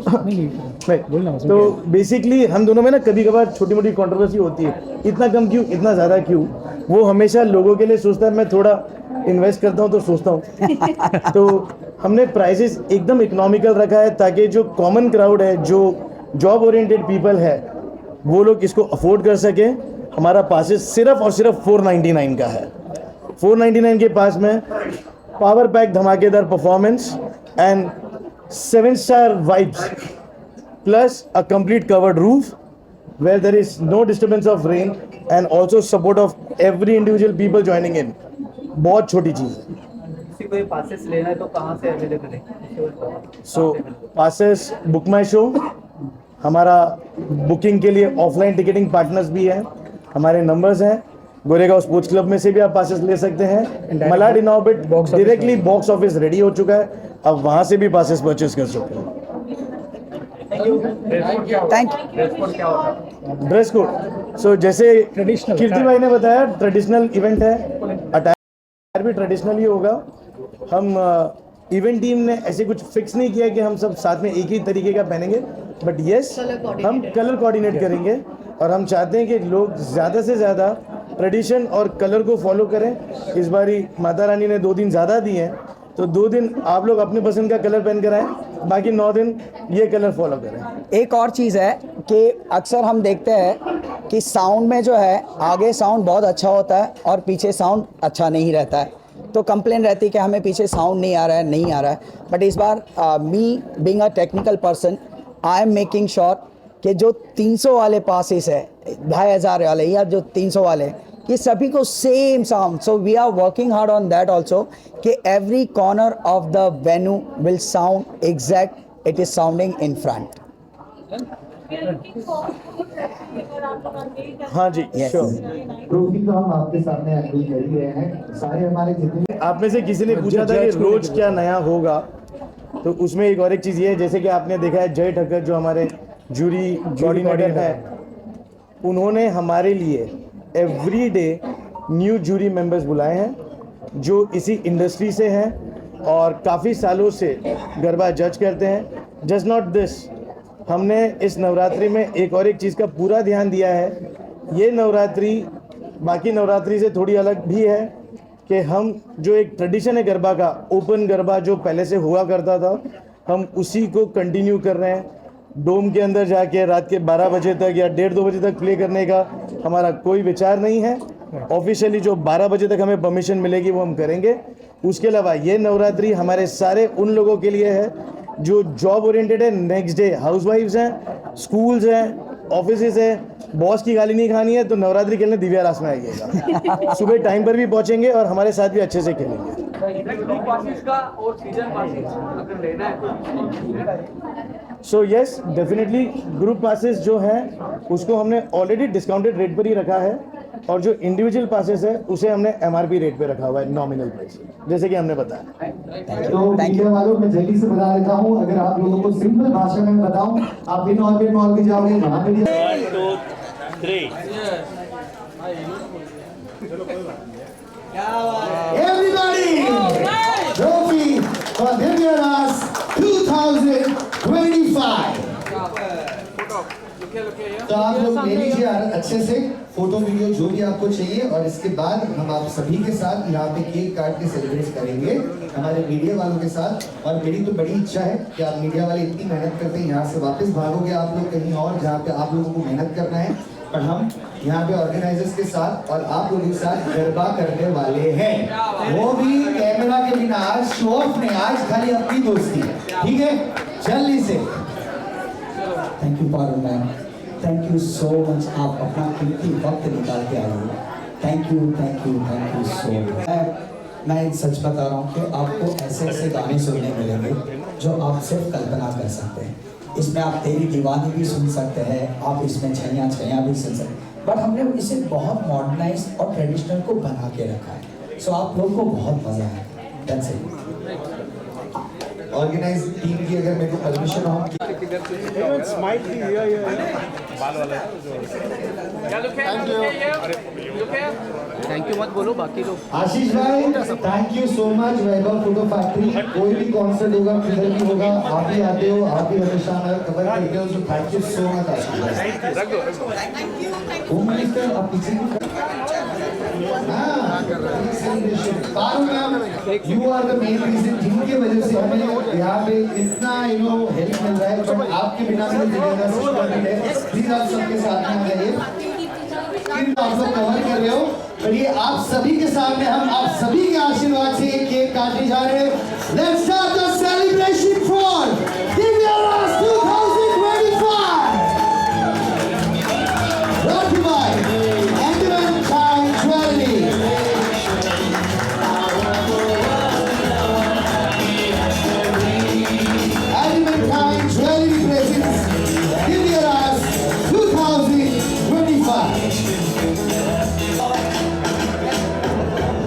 नहीं, तो बेसिकली हम दोनों में ना कभी कभार छोटी मोटी कंट्रोवर्सी होती है, इतना कम क्यों, इतना ज़्यादा क्यों। वो हमेशा लोगों के लिए सोचता है, मैं थोड़ा इन्वेस्ट करता हूँ तो सोचता हूँ। तो हमने प्राइसेस एकदम इकोनॉमिकल रखा है ताकि जो कॉमन क्राउड है, जो जॉब ओरिएंटेड पीपल है, वो लोग इसको अफोर्ड कर सके। हमारा पासेस सिर्फ और सिर्फ 499 का है। 499 के पास में पावर पैक धमाकेदार performance and 7-star vibes plus a complete covered roof where there is no disturbance of rain and also support of every individual people joining in. बहुत छोटी चीज़ है। किसी को ये पासेस लेना है तो कहाँ से अवेलेबल है? सो पासेस बुक माई शो, हमारा बुकिंग के लिए ऑफलाइन टिकटिंग पार्टनर्स भी हैं। हमारे नंबर्स हैं, गोरेगांव स्पोर्ट्स क्लब में से भी आप पासेस ले सकते हैं। Malad innovate directly box office ready हो चुका है, अब वहाँ से भी पासेस परचेज कर सकते हैं। थैंक ड्रेस कोड, सो जैसे कीर्ति भाई ने बताया, ट्रेडिशनल इवेंट है, अटायर भी ट्रेडिशनल ही होगा। हम इवेंट टीम ने ऐसे कुछ फिक्स नहीं किया कि हम सब साथ में एक ही तरीके का पहनेंगे, बट यस हम कलर कोऑर्डिनेट करेंगे और हम चाहते हैं कि लोग ज़्यादा से ज़्यादा ट्रेडिशन और कलर को फॉलो करें। इस बारी माता रानी ने 2 दिन ज़्यादा दिए हैं, तो 2 दिन आप लोग अपने पसंद का कलर पहन कर आएँ, बाकी 9 दिन ये कलर फॉलो करें। एक और चीज़ है कि अक्सर हम देखते हैं कि साउंड में जो है, आगे साउंड बहुत अच्छा होता है और पीछे साउंड अच्छा नहीं रहता है, तो कंप्लेन रहती है कि हमें पीछे साउंड नहीं आ रहा है। बट इस बार me being a technical person, I am making sure कि जो 300 वाले पासेस है, 2500 वाले या जो 300 वाले, ये सभी को same sound. So we are working hard on that also कि every corner of the venue will sound exact, it is sounding in front. We are looking forward to अगर आप लोग engage हैं। हाँ जी, sure. ट्रॉफी तो हम आपके सामने अनवील कर ही रहे हैं। सारे हमारे जितने आप में से किसी ने पूछा था कि रोज क्या नया होगा, तो उसमें एक और एक चीज़ ये है, जैसे कि आपने देखा है जय ठक्कर जो हमारे जूरी कोऑर्डिनेटर है, उन्होंने हमारे लिए every day new jury members बुलाए हैं जो इसी इंडस्ट्री से हैं और काफ़ी सालों से गरबा जज करते हैं। जस्ट नॉट दिस, हमने इस नवरात्रि में एक और एक चीज़ का पूरा ध्यान दिया है। ये नवरात्रि बाकी नवरात्रि से थोड़ी अलग भी है कि हम जो एक ट्रेडिशन है गरबा का, ओपन गरबा जो पहले से हुआ करता था, हम उसी को कंटिन्यू कर रहे हैं। डोम के अंदर जाके रात के 12 बजे तक या 1:30-2 बजे तक प्ले करने का हमारा कोई विचार नहीं है। ऑफिशियली जो 12 बजे तक हमें परमिशन मिलेगी वो हम करेंगे। उसके अलावा ये नवरात्रि हमारे सारे उन लोगों के लिए है जो जॉब ओरिएंटेड है, नेक्स्ट डे हाउसवाइफ्स हैं, स्कूल्स हैं, ऑफिसेज हैं। बॉस की गाली नहीं खानी है तो नवरात्रि खेलने दिव्या रास में आइएगा। सुबह टाइम पर भी पहुंचेंगे और हमारे साथ भी अच्छे से खेलेंगे। So yes, definitely group passes जो हैं उसको हमने ऑलरेडी डिस्काउंटेड रेट पर ही रखा है और जो इंडिविजुअल पासेस है उसे हमने MRP रेट पे रखा हुआ है, नॉमिनल प्राइस, जैसे कि हमने बताया। तो मीडिया वालों मैं जल्दी से बता देता हूँ, अगर आप लोगों को सिंपल भाषा में बताऊँ, आप इन ऑर्बिट मॉल भी जाओगे, वहाँ पे भी 1, 2, 3 Everybody, trophy for Divya Ras 2025. तो आप लोग ले लीजिए अच्छे से फोटो वीडियो जो भी आपको चाहिए और इसके बाद हम आप सभी के साथ यहाँ पे केक काट के सेलिब्रेट करेंगे हमारे मीडिया वालों के साथ। और मेरी तो बड़ी इच्छा है कि आप मीडिया वाले इतनी मेहनत करते हैं, यहाँ से वापस भागोगे आप लोग कहीं और जहाँ पे आप लोगों को मेहनत करना है, पर हम यहाँ पे ऑर्गेनाइजर्स के साथ और आप लोगों के साथ गरबा करने वाले हैं, वो भी कैमरा के बिना। आज शो ऑफ नहीं, आज खाली अपनी दोस्ती है, ठीक है? जल्दी से thank you Parul ma'am, thank you so much, आप अपना कीमती वक्त निकाल के आए हो। Thank you so much. मैं सच बता रहा हूँ कि आपको ऐसे ऐसे गाने सुनने मिलेंगे जो आप सिर्फ कल्पना कर सकते हैं। इसमें आप तेरी दीवानी भी सुन सकते हैं, आप इसमें छैया छैया भी सुन सकते हैं, बट हमने इसे बहुत मॉडर्नाइज और ट्रेडिशनल को बना के रखा है। सो आप लोगों को बहुत मजा आएगा। That's it. ऑर्गेनाइज टीम की अगर मेरे को परमिशन हो, थैंक यू मत बोलो बाकी लोग। आशीष भाई thank you so much. Vaibhav photo factory, कोई भी कॉन्सर्ट होगा किधर भी होगा, आप भी आते हो, आप भी हमेशा हमारा कवर करते हो, तो thank you so much Ashish भाई। होम मिनिस्टर आप पीछे you are the main reason जिनके वजह से हमें यहाँ पे इतना हेल्प मिल रहा है, बट आपके बिना प्लीज आप सबके साथ में रहिए। आप लोग कवर कर रहे हो, पर ये आप सभी के सामने हम आप सभी के आशीर्वाद से एक केक काटने जा रहे हैं। Let's start